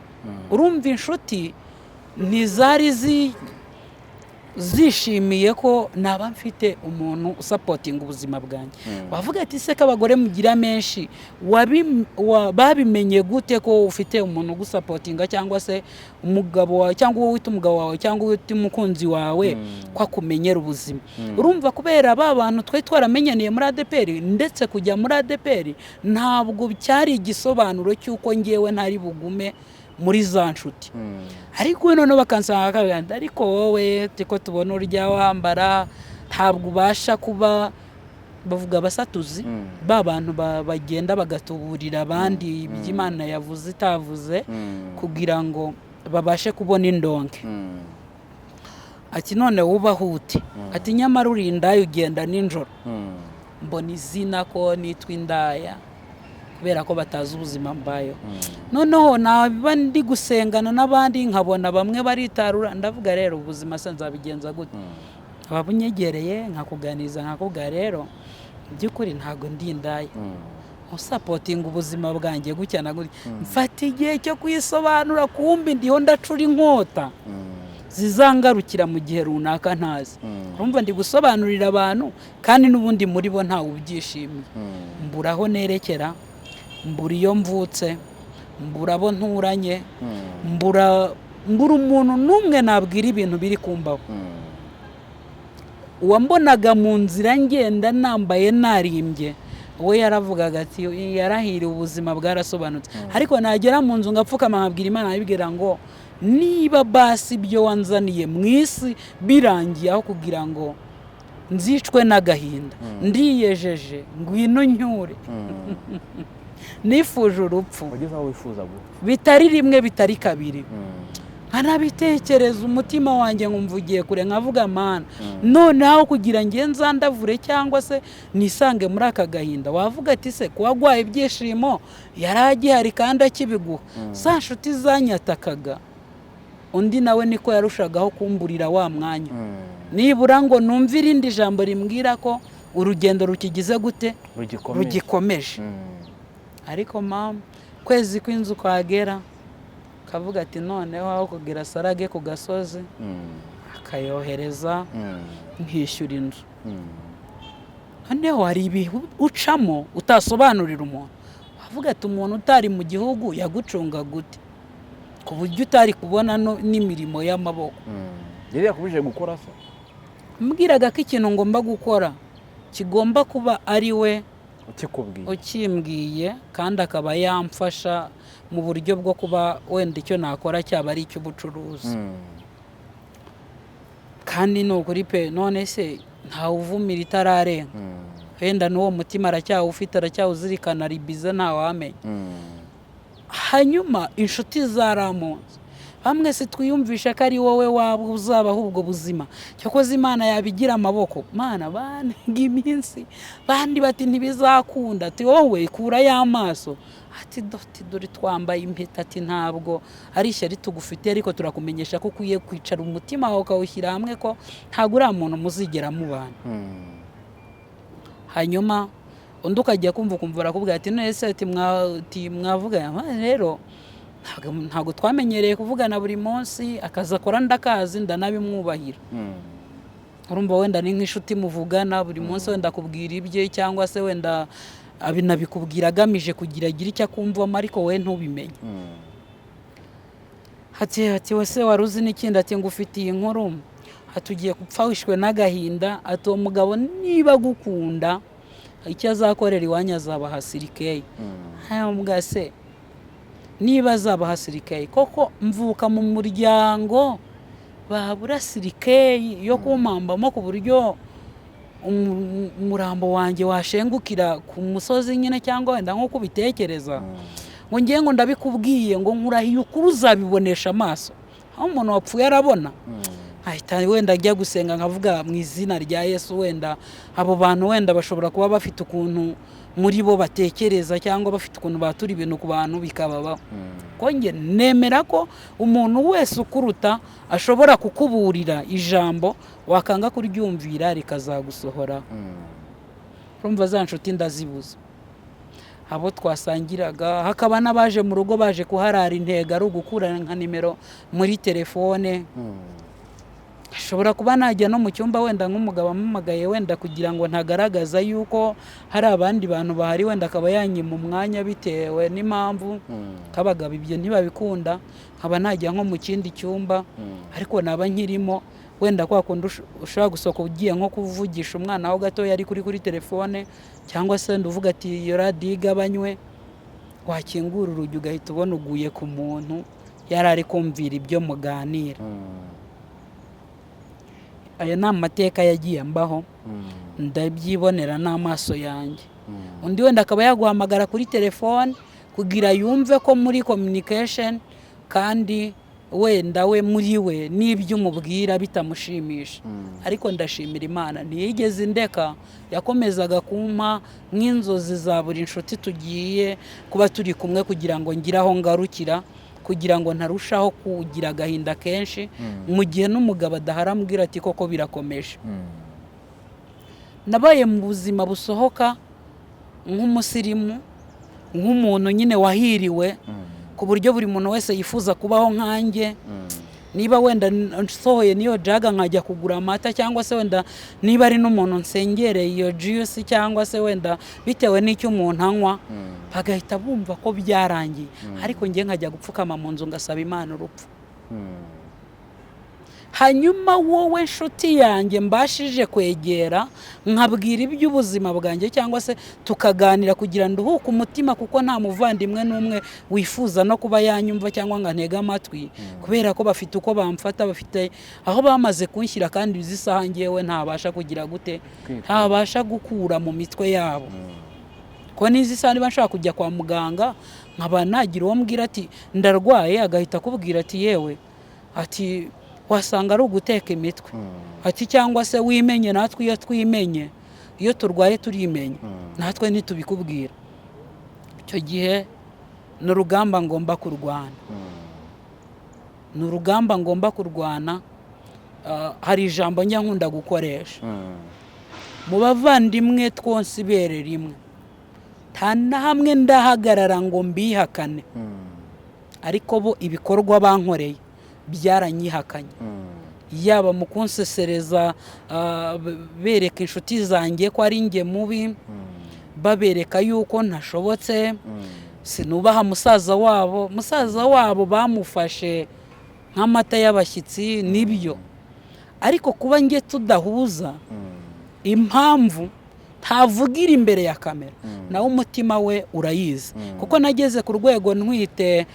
Urumva inshuti ntizari zishimiye ko naba mfite umuntu usapotinga ubuzima bwanjye. Wavuga ati se ko abagore mugira menshi babimenye gute ko ufite umuntu ugusapotinga cyangwa se umugabo wawe cyangwa uwo wita umugabo wawe cyangwa uwo wita umukunzi wawe ko akumenyera ubuzima? Urumva kubera ba bantu twe twaramenyaniye muri ADPR ndetse kujya muri ADPR ntabwo cyari igisobanuro cy'uko ngewe ntari bugume muri za nshuti. Ariko none bakansanga akaganda ariko wowe tiko tubona urya wambara ntabwo ubasha kuba bavuga basatuzi ba bantu bagenda bagatuburira abandi iby'Imana yavuze itavuze kugira ngo babashe kubona indonke. Ati none wubahute, ati nyamara uri indaya ugenda ninjoro. Mbona izina ko nitwa indaya kubera ko batazi ubuzima mbayo. Noneho naba ndi gusengana n'abandi nkabona bamwe baritarura, ndavuga rero ubuzima se nzabigenza gute? Ababunyegereye nkakuganiza nkakubwa rero by'ukuri ntago ndi indaya. Usapotinga ubuzima bwanjye gutya na gutya. Mfata igihe cyo kwisobanura kumbi ndiho ndacura inkota zizangarukira mu gihe runaka ntazi. Urumva ndi gusobanurira abantu kandi n'ubundi muri bo ntawe ubyishimiye. Mburaho nerekera, mbura iyo mvutse, mbura abo nturanye, mbura umuntu n'umwe nabwira ibintu biri kumbaho. Uwambonaga mu nzira ngenda nambaye narimbye we yaravugaga ati yarahiriwe ubuzima bwarasobanutse. Ariko nagera mu nzu ngapfukama nkabwira Imana abibwira ngo niba basi ibyo wanzaniye mu isi birangiye aho kugira ngo nzicwe n'agahinda ndiyejeje ngwino nyure. Nifuje urupfu bitari rimwe bitari kabiri. Nkanabitekereza umutima wanjye nkumvugiye kure nkavuga Mana noneho kugira nge nzandavure cyangwa se nisange muri aka gahinda. Wavuga ati se kuba gwaye ibyishimo yaragihari kandi akibiguha. Za nshuti zanyatakaga undi nawe niko yarushagaho kumburira wa mwanya. Nibura ngo numve irindi jambo rimbwira ko urugendo rukigize gute rugikomeje. Ariko mama kwezi kw'inzu kwagera kavuga ati noneho aho kugira sarage ku gasozi akayohereza nkishyura inzu. Noneho hari ibihe ucamo utasobanurira umuntu. Wavuga ati umuntu utari mu gihugu yagucunga gute ku buryo utari kubona n'imirimo y'amaboko. Yari yakubije gukora se? Mbwiraga ko ikintu ngomba gukora kigomba kuba ari we ukimbwiye kandi akaba yamfasha mu buryo bwo kuba wenda icyo nakora cyaba ari icy'ubucuruzi. Kandi n'ukuri pe none se ntawuvumira itararenga. Wenda n'uwo mutima aracyawufite aracyawuzirikana ribize ntawamenya. Hanyuma inshuti zaramunze bamwe se twiyumvisha ko ari wowe waba uzabaho ubwo buzima cyakoze Imana yabigira amaboko. Mana baniga iminsi bandi bati ntibizakunda ati wowe kura y'amaso ati dore twambaye impeta ati ntabwo ari ishyari tugufite ariko turakumenyesha ko ukwiye kwicara umutima wawe ukawushyira hamwe ko ntabwo uri umuntu muzigera mubana. Hanyuma undi ukajya kumva arakubwira ati nese ati mwavuga rero ntabwo twamenyereye kuvugana buri munsi akaza akora ndakazi ndanabimwubahira. Urumva wenda ni nk'inshuti muvugana buri munsi wenda kubwira ibye cyangwa se wenda abinabikubwira agamije kugira icyo akumvamo ariko we ntubimenye. Ati wese waruzi n'ikindi ati ngufitiye inkuru atugiye gupfa wishwe n'agahinda ati uwo mugabo niba gukunda icyo azakorera iwanyu azabaha sirikeyi. Mbwa se niba azabaha sirikeyi koko mvuka mu muryango babura sirikeyi yo kumpambamo ku buryo umurambo wanjye washengukira ku musozi nyine cyangwa wenda nk'uko ubitekereza ngo ngiye ngo ndabikubwiye ngo nkurahiye ukuri uzabibonesha amaso aho umuntu wapfuye arabona. ahita wenda ajya gusenga nkavuga mu izina rya Yesu, wenda abo bantu wenda bashobora kuba bafite ukuntu muri bo batekereza cyangwa bafite ukuntu batura ibintu ku bantu bikababaho. Ko njye nemera ko umuntu wese ukuruta ashobora kukuburira ijambo wakanga kuryumvira rikazagusohora. Urumva za nshuti ndazibuza. Abo twasangiraga hakaba n'abaje mu rugo baje kuharara intego ari ugukura nka nimero muri telefone. Ashobora kuba najya no mu cyumba wenda nk'umugabo amamagaye wenda kugira ngo ntagaragaza yuko hari abandi bantu bahari, wenda akaba yanyima umwanya bitewe n'impamvu. Kabagabo ibyo ntibabikunda, nkaba najya nko mu kindi cyumba ariko naba nkirimo wenda kwa kundi ushobora gusohoka ugiye nko kuvugisha umwana aho gato yari kuri telefone, cyangwa se nduvuga ati iyo radiyo igabanywe, wakingura urugi ugahita ubona uguye ku muntu yari ari kumvira ibyo muganira. Aya ni amateka yagiye mbaho, ndabyibonera n'amaso yanjye. Undi wenda akaba yaguhamagara kuri telefone kugira yumve ko muri communication, kandi wenda we muri we n'ibyo umubwira bitamushimisha. Ariko ndashimira Imana ntiyigeze indeka, yakomezaga kumpa nk'inzozi za buri nshuti tugiye kuba turi kumwe kugira ngo ngire aho ngarukira, kugira ngo ntarushaho kugira agahinda kenshi mu gihe n'umugabo adaharambwira ati koko birakomeje. Nabaye mu buzima busohoka nk'umusirimu, nk'umuntu nyine wahiriwe, ku buryo buri muntu wese yifuza kubaho nkanjye. Niba wenda nsohoye niyo jaga nkajya kugura amata, cyangwa se wenda niba ari n'umuntu nsengereye iyo juice, cyangwa se wenda bitewe n'icyo umuntu anywa, bagahita bumva ko byarangiye. Ariko njye nkajya gupfukama mu nzu ngasaba Imana urupfu. Hanyuma wowe nshuti yanjye mbashije kwegera nkabwira iby'ubuzima bwanjye, cyangwa se tukaganira kugira nduhuke umutima, kuko nta muvandimwe n'umwe wifuza no kuba yanyumva cyangwa ngo antege amatwi, kubera ko bafite uko bamfata, bafite aho bamaze kunshyira, kandi izi saha ngewe ntabasha kugira gute, ntabasha gukura mu mitwe yabo. Ko n'izi saha niba nshaka kujya kwa muganga nkaba nagira uwo mbwira ati ndarwaye, agahita akubwira ati yewe, ati wasanga ari uguteka imitwe, ati cyangwa se wimenye. Natwe iyo twimenye, iyo turwaye turimenya, natwe ntitubikubwira. Icyo gihe ni urugamba ngomba kurwana, ni urugamba ngomba kurwana. Hari ijambo njya nkunda gukoresha, mu bavandimwe twonse ibere rimwe, nta na hamwe ndahagarara ngo mbihakane, ariko bo ibikorwa bankoreye byaranyihakanye. Yaba mu kunsesereza bereka inshuti zanjye ko ari njye mubi, babereka yuko ntashobotse, sinubaha musaza wabo bamufashe nk'amata y'abashyitsi, nibyo. Ariko kuba njye tudahuza impamvu ntavugira imbere ya kamera, nawe umutima we urayizi. Kuko nageze ku rwego ntwite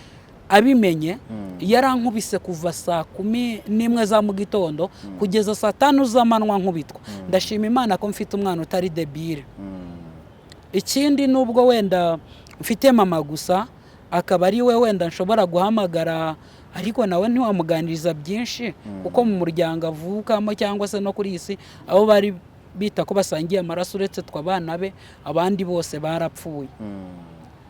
abimenye, yarankubise kuva saa 11 za mu gitondo kugeza saa 5 z'amanywa nkubitwa. Ndashima Imana ko mfite umwana utari debile. Ikindi nubwo wenda mfite mama gusa, akaba ari we wenda nshobora guhamagara, ariko nawe ntiwamuganiriza byinshi, kuko mu muryango avukamo cyangwa se no kuri isi abo bari bita ko basangiye amaraso uretse tw'abana be, abandi bose barapfuye.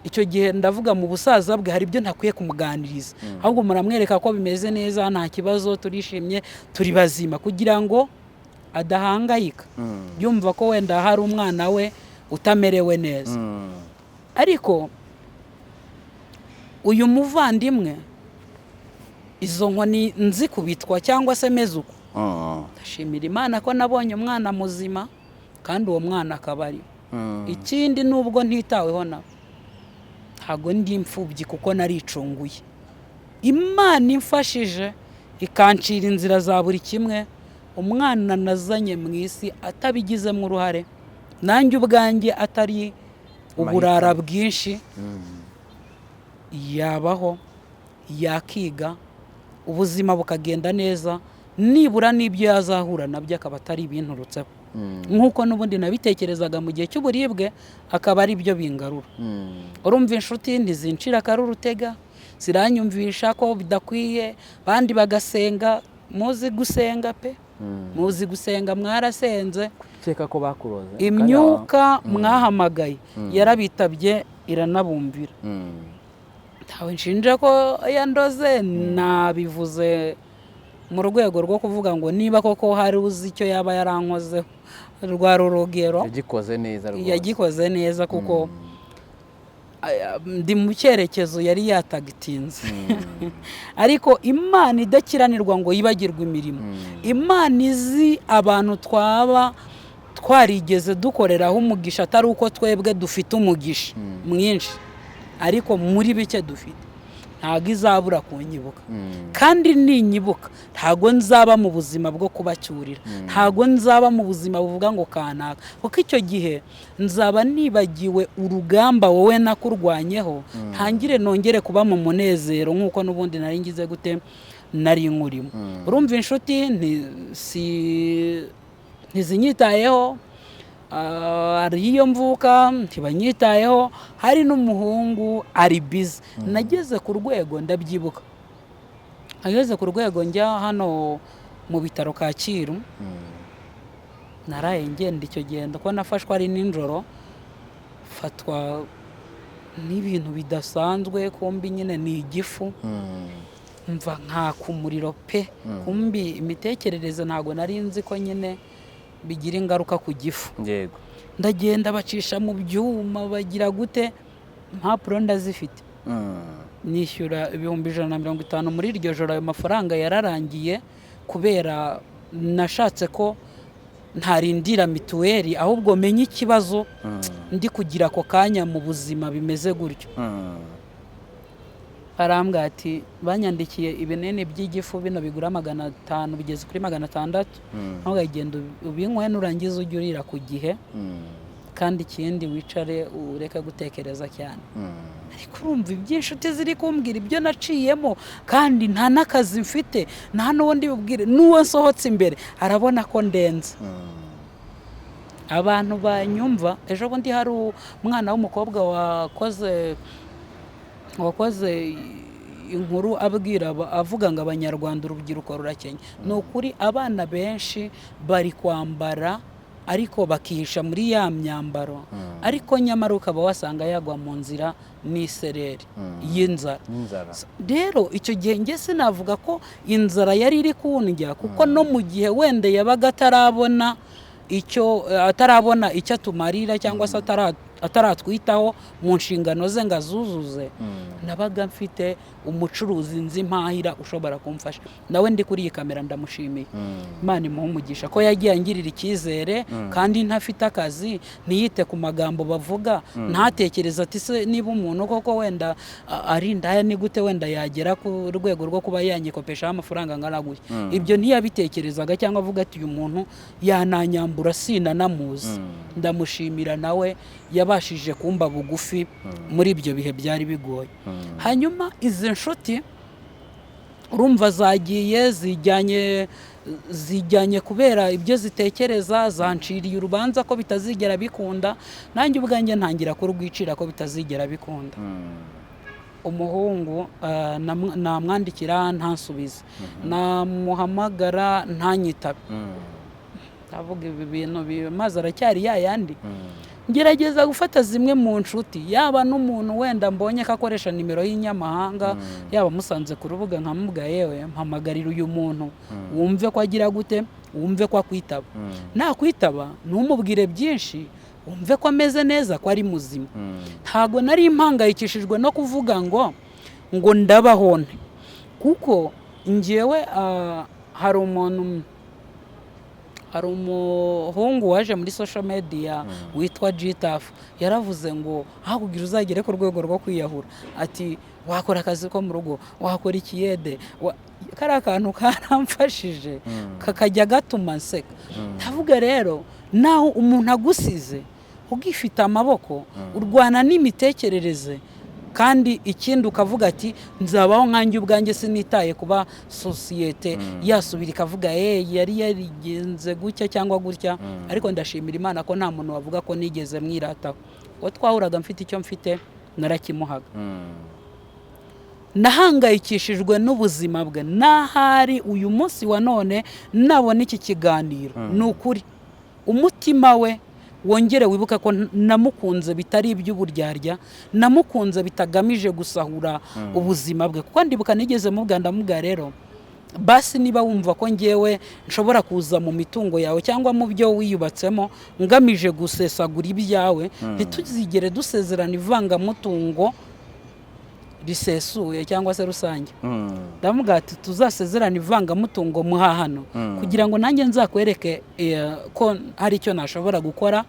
Icyo gihe ndavuga mu busaza bwe hari ibyo ntakwiye kumuganiriza, ahubwo muramwereka ko bimeze neza, nta kibazo, turishimye, turi bazima, kugira ngo adahangayika yumva ko wenda hari umwana we utamerewe neza. Ariko uyu muvandimwe, izo nkoni nzi kubitwa cyangwa se meze uko, ndashimira Imana ko nabonye umwana muzima, kandi uwo mwana akaba ari. Ikindi nubwo ntitaweho nawe, ntago ndi imfubyi kuko naricunguye. Imana imfashije ikancira inzira za buri kimwe, umwana nazanye mu isi atabigizemo uruhare, nanjye ubwanjye atari uburara bwinshi, yabaho, yakiga, ubuzima bukagenda neza, nibura n'ibyo yazahura nabyo akaba atari ibinturutseho. Nk'uko n'ubundi nabitekerezaga mu gihe cy'uburibwe, akaba ari byo bingarura. Urumva inshuti ntizincira akaruru utega, ziranyumvisha ko bidakwiye, bandi bagasenga, muzi gusenga pe, muzi gusenga, mwarasenze, ukeka ko bakuroze imyuka mwahamagaye yarabitabye iranabumvira. Ntawe nshinja ko yandoze, nabivuze mu rwego rwo kuvuga ngo niba koko hari uzi icyo yaba yarankozeho, rwa rurogero yagikoze neza rwose, yagikoze neza kuko ndi mu cyerekezo yari yatagitinze. Ariko Imana idakiranirwa ngo yibagirwe imirimo, Imana izi abantu twaba twarigeze dukoreraho umugisha, atari uko twebwe dufite umugisha mwinshi, ariko muri bike dufite, ntabwo izabura kunyibuka. Kandi ninyibuka ntabwo nzaba mu buzima bwo kubacyurira, ntabwo nzaba mu buzima buvuga ngo kanaka, kuko icyo gihe nzaba nibagiwe urugamba wowe nakurwanyeho, ntangire nongere kuba mu munezero nk'uko n'ubundi nari ngize gute nari nkurimo. Urumva inshuti ntizinyitayeho, hari iyo mvuka ntibanyitayeho, hari n'umuhungu ari bize. Nageze ku rwego ndabyibuka, nageze ku rwego njya hano mu bitaro Kacyiru, naraye ngenda icyo genda ko nafashwe ari nijoro, fatwa n'ibintu bidasanzwe, kumbi nyine ni igifu, mva nkaka umuriro pe, kumbi imitekerereze ntabwo nari nzi ko nyine bigira ingaruka ku gifu. Yego. Ndagenda bacisha mu byuma bagira gute, impapuro ndazifite, nishyura 150 muri iryo joro. Ayo mafaranga yararangiye kubera nashatse ko ntarindira mituweli, ahubwo menye ikibazo ndi kugira ako kanya mu buzima bimeze gutyo. Arambwira ati banyandikiye ibinini by'igifu bino bigura 500, bigeze kuri 600, ahubwo genda ubinywe nurangiza ujye urira ku gihe, kandi ikindi wicare ureke gutekereza cyane. Ariko urumva iby'inshuti ziri kumbwira ibyo naciyemo, kandi nta n'akazi mfite, nta n'uwo ndi bubwire, n'uwo nsohotse imbere arabona ko ndenze. Abantu banyumva, ejo bundi hari umwana w'umukobwa wakoze inkuru avuga ngo abanyarwanda urubyiruko rurakenya. Ni ukuri abana benshi bari kwambara ariko bakihisha muri ya myambaro, ariko nyamara ukaba wasanga yagwa mu nzira n'isereri y'inzara. Rero icyo gihe njye sinavuga ko inzara yari iri kundya, kuko no mu gihe wenda yabaga atarabona icyo atumarira, cyangwa se ataratwitaho mu nshingano ze ngo azuzuze, nabaga mfite umucuruzi nzi mpahira ushobora kumfasha. Nawe ndi kuri iyi kamera ndamushimiye, Imana imuhe umugisha ko yagiye angirira icyizere, kandi ntafite akazi, ntiyite ku magambo bavuga, ntatekereza ati se niba umuntu koko wenda ari indaya ni gute wenda yagera ku rwego rwo kuba yanyikopeshaho amafaranga angana gutya. Ibyo ntiyabitekerezaga, cyangwa avuga ati uyu muntu yananyambura sinanamuzi. Ndamushimira, nawe yabashije kumba bugufi muri ibyo bihe byari bigoye. Hanyuma izi nshuti urumva zijyanye kubera ibyo zitekereza, zanciriye urubanza ko bitazigera bikunda, nanjye ubwanjye ntangira kurwicira ko bitazigera bikunda. Umuhungu namwandikira ntansubize, namuhamagara ntanyitabe, ndavuga ibi bintu maze aracyari yayandi. Ngerageza gufata zimwe mu nshuti, yaba n'umuntu wenda mbonye ko akoresha nimero y'inyamahanga, yaba musanze ku rubuga nkamubwira yewe mpamagarira uyu muntu, wumve ko agira gute, wumve ko akwitaba. Nakwitaba ntumubwire byinshi, wumve ko ameze neza, ko ari muzima. Ntago nari impangayikishijwe no kuvuga ngo ndabahone, kuko njyewe hari umuhungu waje muri social media witwa Gitafu, yaravuze ngo hakugira uzagere ku rwego rwo kwiyahura, ati wakora akazi ko mu rugo, wakora ikiyede. Kari akantu karamfashije kakajya gatuma nseka. Ndavuga rero, naho umuntu agusize ugifite amaboko, urwana n'imitekerereze, kandi ikindi ukavuga ati nzabaho nkanjye ubwanjye, sinitaye kuba sosiyete yasubira ikavuga yari yarigenze gutya cyangwa gutya. Ariko ndashimira Imana ko nta muntu wavuga ko nigeze mwirataho. Uwo twahuraga mfite icyo mfite narakimuhaga. nahangayikishijwe n'ubuzima bwe. N'ahari uyu munsi wa none nabona iki kiganiro, ni ukuri umutima we wongere wibuka ko namukunze bitari iby'uburyarya, namukunze bitagamije gusahura ubuzima bwe. Kuko ndibuka nigeze mubwa rero, basi niba wumva ko ngewe nshobora kuza mu mitungo yawe cyangwa mu byo wiyubatsemo ngamije gusesagura ibyawe, ntituzigere dusezerana ivangamutungo risesuye cyangwa se rusange. Ndavuga ati tuzasezerana ivangamutungo muhahano, kugira ngo nanjye nzakwereke ko hari icyo nashobora gukora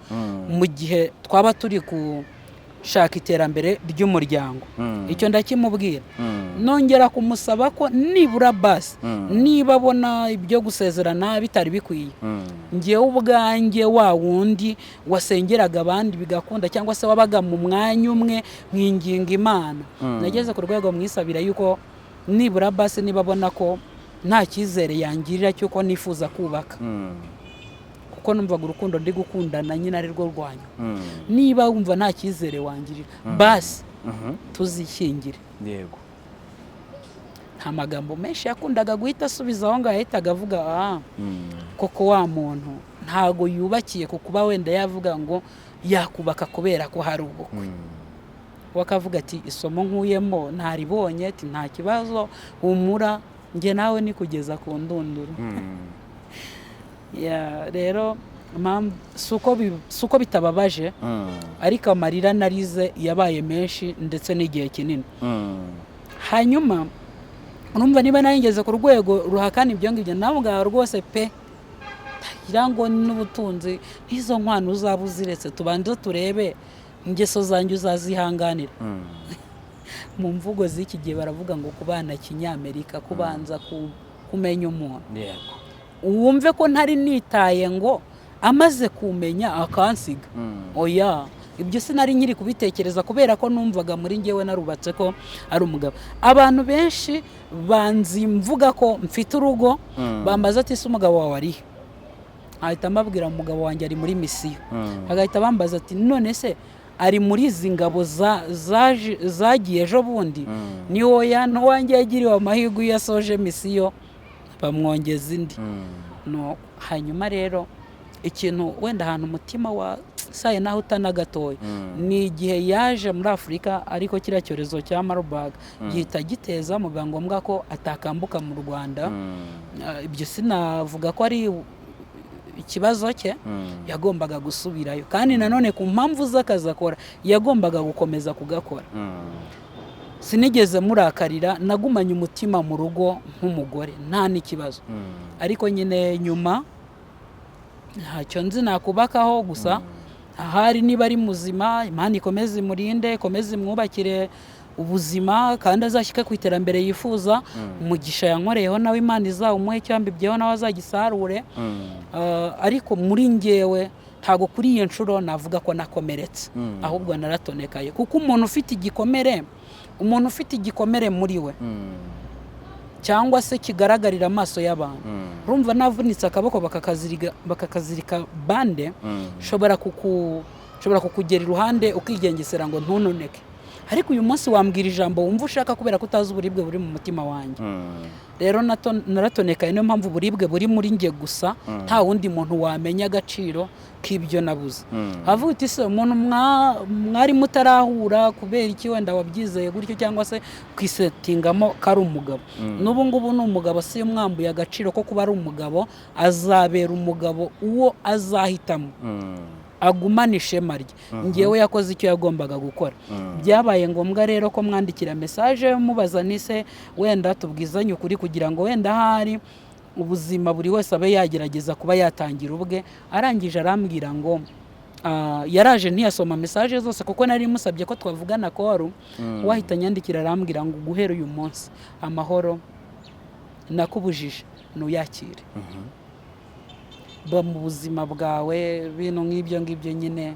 mu gihe twaba turi gushaka iterambere ry'umuryango. Icyo ndakimubwira. Nongera kumusaba ko nibura basi niba abona ibyo gusezerana bitari bikwiye, ngewe ubwanjye wa wundi wasengeraga abandi bigakunda, cyangwa se wabaga mu mwanya umwe nkinginga Imana, nageze ku rwego mwisabira yuko nibura basi niba abona ko nta cyizere yangirira cyuko nifuza kubaka, kuko numvaga urukundo ndi gukundana nyine ari rwo rwanyu, niba wumva nta cyizere wangirira basi tuzishyingire. Yego. Nta magambo menshi yakundaga guhita asubiza aho ngaho, yahitaga avuga koko wa muntu ntago yubakiye ku kuba wenda yavuga ngo yakubaka kubera ko hari ubukwe. Wakavuga ati isomo nkuyemo ntaribonye, ati nta kibazo, humura njye nawe ni kugeza ku ndunduro. Rero suko bitababaje, ariko amarira narize yabaye menshi ndetse n'igihe kinini. Hanyuma urumva niba narigeze ku rwego ruhakana ibyo ngibyo, navuga rwose pe tagira ngo n'ubutunzi izo nkwano uzaba uziretse, tubanze turebe ingeso zanjye uzazihanganira. Mu mvugo z'iki gihe baravuga ngo kubana kinyamerika, kubanza kumenya umuntu. Yego. Wumve ko ntari nitaye ngo amaze kumenya akansiga. Oya, ibyo sinari nyiri kubitekereza kubera ko numvaga muri ngewe narubatse ko ari umugabo. Abantu benshi banzi mvuga ko mfite urugo, bambaza ati se umugabo wawe ari he? Ahita mbabwira umugabo wanjye ari muri misiyo. Agahita bambaza ati none se ari muri izi ngabo zagiye ejo bundi? Ni oya, n'uwanjye yagiriwe amahirwe iyo yasoje misiyo bamwongeza indi. No, hanyuma rero ikintu wenda ahantu umutima wa saye naho utanagatoye, ni igihe yaje muri Afurika, ariko kiriya cyorezo cya Marburg gihita giteza mu biba ngombwa ko atakambuka mu Rwanda. Ibyo sinavuga ko ari ikibazo cye, yagombaga gusubirayo, kandi nanone ku mpamvu z'akazi akora yagombaga gukomeza kugakora. Sinigeze murakarira, nagumanye umutima mu rugo nk'umugore, nta n'ikibazo. Ariko nyine nyuma ntacyo nzi nakubakaho, gusa ahari niba ari muzima, Imana ikomeze imurinde, ikomeze imwubakire ubuzima, kandi azashyike ku iterambere yifuza. Umugisha yankoreyeho nawe Imana izawumuhe, cyambibyeho nawe azagisarure. Ariko muri ngewe ntago kuri iyo nshuro navuga ko nakomeretse, ahubwo naratonekaye. Kuko umuntu ufite igikomere muri we, cyangwa se kigaragarira amaso y'abantu, urumva navunitse akaboko bakakazirika bande, shobora kukugera iruhande ukigengesera ngo ntunoneke. Ariko uyu munsi wambwira ijambo wumva ushaka kubera ko utazi uburibwe buri mu mutima wanjye. Rero naratonekaye, niyo mpamvu uburibwe buri muri nge gusa, nta wundi muntu wamenya agaciro k'ibyo nabuze. Avuga uti se umuntu mwari mutarahura kubera iki wenda wabyizeye gutyo, cyangwa se kwisetingamo ko ari umugabo. N'ubu ngubu ni umugabo, si umwambuye agaciro ko kuba ari umugabo, azabera umugabo uwo azahitamo, agumana ishema rye. Ngewe yakoze icyo yagombaga gukora. Byabaye ngombwa rero ko mwandikira message mubaza nise wenda tubwizanye ukuri, kugira ngo wenda hari ubuzima buri wese abe yagerageza kuba yatangira ubwe. Arangije arambwira ngo yaraje ntiyasoma message zose, kuko nari musabye ko twavugana koru. Wahita nyandikira arambwira ngo guhera uyu munsi amahoro nakubujije nuyakire. Ba mu buzima bwawe bintu nk'ibyo ngibyo nyine,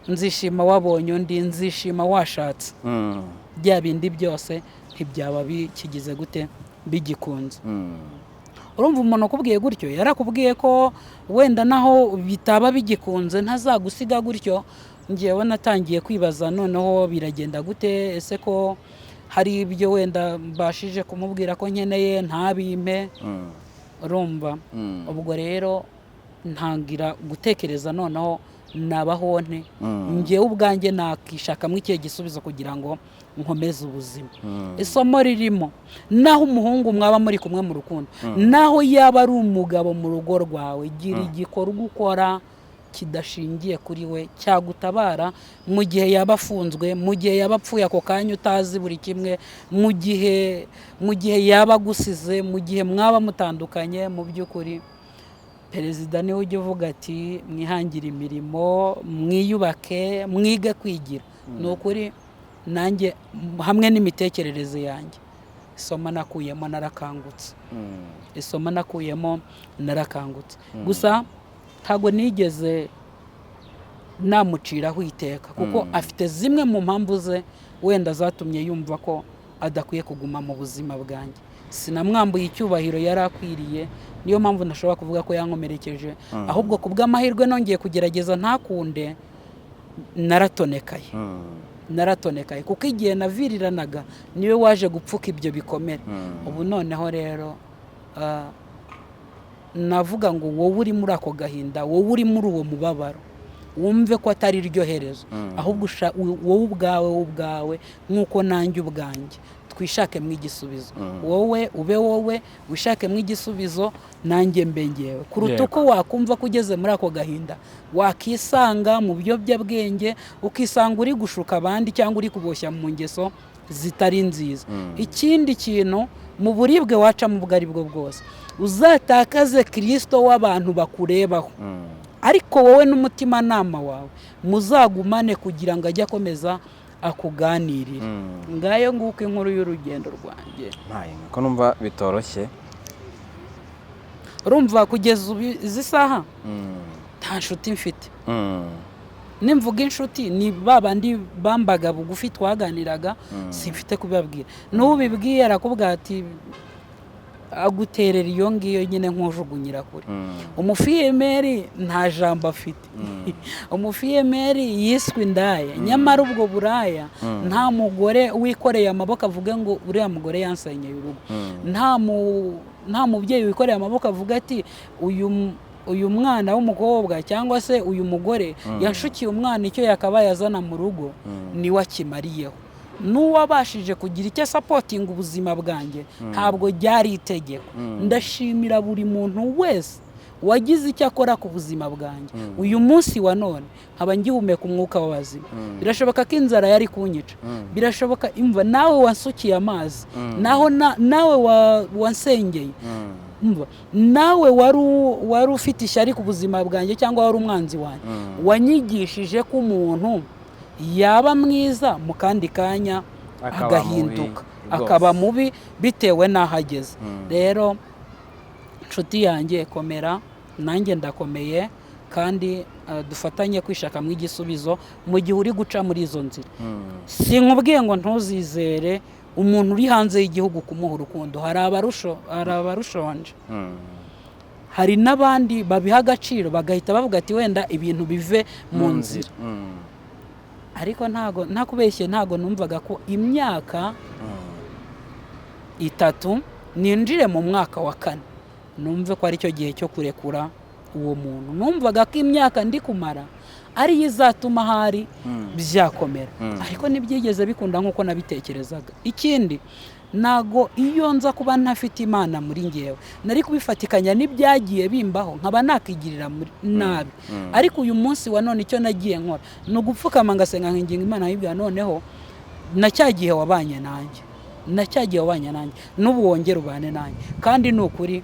nzishima wabonye undi, nzishima washatse. Bya bindi byose ntibyaba bikigize gute bigikunze. Urumva umuntu akubwiye gutyo, yarakubwiye ko wenda naho bitaba bigikunze ntazagusiga gutyo. Ngewe natangiye kwibaza noneho biragenda gute, ese ko hari ibyo wenda mbashije kumubwira ko nkeneye ntabimpe urumva ubwo rero ntangira gutekereza noneho nabaho nte njyewe ubwanjye nakishakamo ikihe gisubizo kugira ngo nkomeze ubuzima. Isomo ririmo naho umuhungu mwaba muri kumwe mu rukundo, naho yaba ari umugabo mu rugo rwawe, gira igikorwa ukora kidashingiye kuri we cyagutabara mu gihe yaba afunzwe, mu gihe yaba apfuye ako kanya utazi buri kimwe, mu gihe yaba agusize, mu gihe mwaba mutandukanye. Mu by'ukuri perezida niwe ujya uvuga ati mwihangire imirimo, mwiyubake, mwige kwigira. Ni ukuri nanjye hamwe n'imitekerereze yanjye isomo nakuyemo narakangutse, isomo nakuyemo narakangutse. Gusa ntabwo nigeze namuciraho iteka kuko afite zimwe mu mpamvu ze wenda zatumye yumva ko adakwiye kuguma mu buzima bwanjye. Sinamwambuye icyubahiro yari akwiriye, niyo mpamvu ntashobora kuvuga ko yankomerekeje, ahubwo ku bw'amahirwe nongeye kugerageza ntakunde, naratonekaye kuko igihe naviriranaga niwe waje gupfuka ibyo bikomere. Ubu noneho rero navuga ngo wowe uri muri ako gahinda, wowe uri muri uwo mubabaro, wumve ko atari ryo herezo, ahubwo wowe ubwawe nk'uko nanjye ubwanjye twishakemo igisubizo. Wowe ube wowe wishakemo igisubizo, nanjye mbe ngewe, kuruta uko wakumva ko ugeze muri ako gahinda wakisanga mu biyobyabwenge, ukisanga uri gushuka abandi cyangwa uri kuboshya mu ngeso zitari nziza. Ikindi kintu, mu buribwe wacamo ubwo ari bwo bwose, uzatakaze Kristo w'abantu bakurebaho, ariko wowe n'umutimanama wawe muzagumane kugira ngo ajye akomeza akuganirira. Ngayo nguko inkuru y'urugendo rwanjye. Ko numva bitoroshye. Urumva kugeza izi saha nta nshuti mfite. Nimvuga inshuti ni babandi bambaga bugufi twaganiraga, simfite kubabwira. N'ubibwiye arakubwira ati aguterera iyo ngiyo nyine nk'ujugunyira kure. Umufiyemeri nta jambo afite. Umufiyemeri yiswe indaya, nyamara ubwo buraya nta mugore wikoreye amaboko avuga ngo uriya mugore yansenyeye urugo. Nta mubyeyi wikoreye amaboko avuga ati uyu mwana w'umukobwa cyangwa se uyu mugore yanshukiye umwana icyo yakabaye azana mu rugo niwe akimariyeho. N'uwabashije kugira icyo sapotinga ubuzima bwanjye ntabwo ryari itegeko. Ndashimira buri muntu wese wagize icyo akora ku buzima bwanjye. Uyu munsi wa none nkaba ngihumeka umwuka w'abazima. Birashoboka ko inzara yari kunyica, birashoboka imva nawe wansukiye amazi, nawe wansengeye, nawe wari ufite ishyari ku buzima bwanjye cyangwa wari umwanzi wanjye, wanyigishije ko umuntu yaba mwiza mu kandi kanya agahinduka akaba mubi bitewe n'aho ageze. Rero nshuti yanjye komera, nanjye ndakomeye, kandi dufatanye kwishakamo igisubizo mu gihe uri guca muri izo nzira. Sinkubwiye ngo ntuzizere umuntu uri hanze y'igihugu kumuha urukundo. Hari abarushonje, hari n'abandi babiha agaciro bagahita bavuga ati wenda ibintu bive mu nzira. Ariko ntakubeshye, ntago numvaga ko imyaka 3 ninjire mu mwaka wa 4 numve ko ari cyo gihe cyo kurekura uwo muntu. Numvaga ko imyaka ndi kumara ari izatuma hari byakomera, ariko nibyigeze bikunda nkuko nabitekerezaga. Ikindi nago iyo nza kuba ntafite Imana muri ngewe nari kubifatikanya n'ibyagiye bimbaho nkaba nakigirira nabi. Ariko uyu munsi wa none icyo nagiye nkora no gupfukama ngasenga nkinginga Imana yibwa noneho nacyagiye wabanye nanjye, n'ubu wongera ubane nanjye, kandi n'ukuri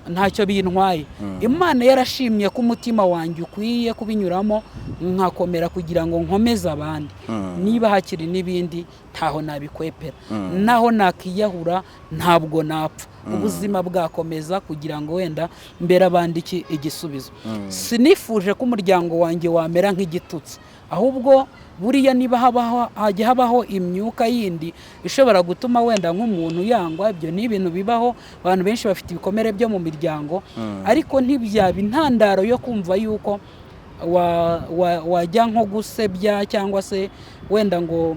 ntacyo bintwaye. Imana yarashimye ko umutima wanjye ukwiye kubinyuramo nkakomera kugira ngo nkomeze abandi. Niba hakiri n'ibindi ntaho nabikwepera, naho nakiyahura ntabwo napfa. Ubuzima bwakomeza kugira ngo wenda mbere abandi igisubizo. Sinifuje ko umuryango wanjye wamera nk'igitutsi, ahubwo buriya niba hajya habaho imyuka yindi ishobora gutuma wenda nk'umuntu yangwa, ibyo ni ibintu bibaho. Abantu benshi bafite ibikomere byo mu miryango, ariko ntibyaba intandaro yo kumva yuko wajya nko gusebya cyangwa se wenda ngo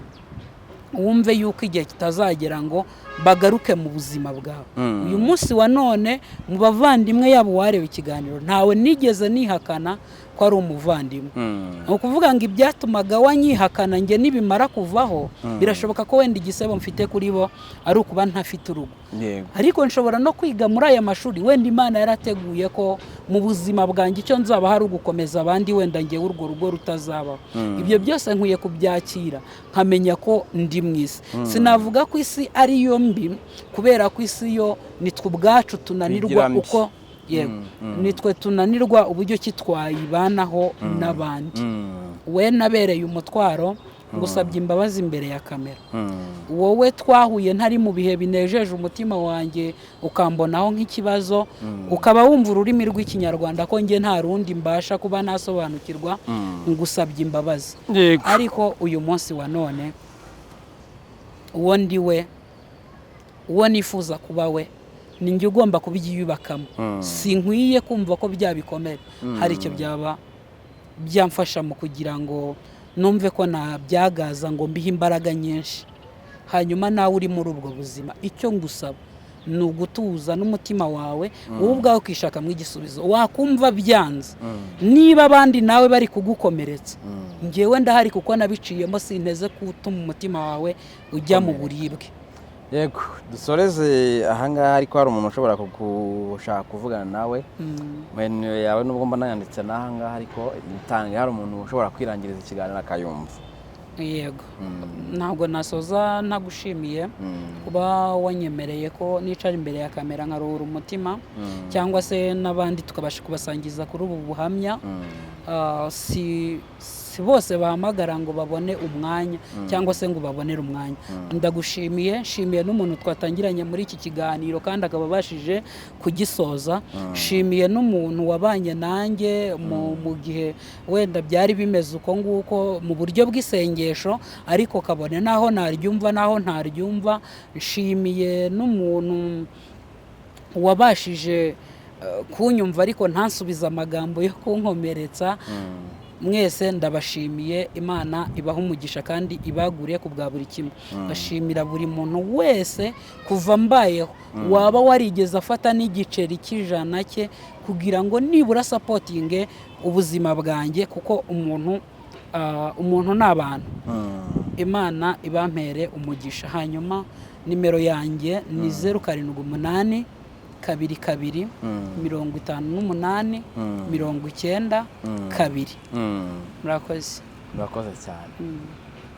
wumve yuko igihe kitazagera ngo bagaruke mu buzima bwawe. Uyu munsi wa none mu bavandimwe yabo wareba ikiganiro ntawe nigeze nihakana ko ari umuvandimwe. Ni ukuvuga ngo ibyatumaga wanyihakana njye nibimara kuvaho birashoboka ko wenda igisebo mfite kuri bo ari ukuba ntafite urugo, ariko nshobora no kwiga muri aya mashuri wenda Imana yarateguye ko mu buzima bwanjye icyo nzaba hari ugukomeza abandi wenda njyewe urwo rugo rutazabaho. Ibyo byose nkwiye kubyakira nkamenya ko ndi mu isi. Sinavuga ko isi ari yo mbi kubera ko isi yo nitwe ubwacu tunanirwa uko nitwe tunanirwa uburyo ki twayibanaho n'abandi. We nabereye umutwaro ngusabye imbabazi imbere ya kamera. Wowe twahuye ntari mu bihe binejeje umutima wanjye ukambonaho nk'ikibazo, ukaba wumva ururimi rw'ikinyarwanda ko njye nta rundi mbasha kuba nasobanukirwa, ngusabye imbabazi. Ariko uyu munsi wa none uwo ndi we, uwo nifuza kuba we, ni njye ugomba kubyiyubakamo. Sinkwiye kumva ko byabikomere hari icyo byaba byamfasha mu kugira ngo numve ko nabyagaza ngo mbihe imbaraga nyinshi. Hanyuma nawe uri muri ubwo buzima, icyo ngusaba ni ugutuza n'umutima wawe wowe ubwawe ukishakamo igisubizo. Wakumva byanze, niba abandi nawe bari kugukomeretsa, njyewe ndahari kuko nabiciyemo, sinteze gutuma umutima wawe ujya mu buribwe. Yego, dusoreze ahangaha, ariko hari umuntu ushobora gushaka kuvugana nawe menu yawe nubwo mba nayanditse n'ahangaha, ariko nitange hari umuntu ushobora kwirangiriza ikiganiro akayumva. Yego, ntabwo nasoza nagushimiye kuba wanyemereye ko nicara imbere ya kamera nkaruhura umutima, cyangwa se n'abandi tukabasha kubasangiza kuri ubu buhamya. Si bose bahamagara ngo babone umwanya cyangwa se ngo babonere umwanya. Ndagushimiye, nshimiye n'umuntu twatangiranye muri iki kiganiro kandi akaba abashije kugisoza. Nshimiye n'umuntu wabanye nanjye mu gihe wenda byari bimeze uko nguko mu buryo bw'isengesho, ariko kabone naho naryumva naho ntaryumva. Nshimiye n'umuntu wabashije kunyumva ariko ntansubize amagambo yo kunkomeretsa. Mwese ndabashimiye, Imana ibaha umugisha kandi ibagure ku bwa buri kimwe. Bashimira buri muntu wese kuva mbayeho waba warigeze afata n'igiceri cy'ijana cye kugira ngo nibura supporting ubuzima bwanjye, kuko umuntu ni abantu. Imana ibampere umugisha. Hanyuma nimero yanjye ni 078 222 58 92. Murakoze cyane.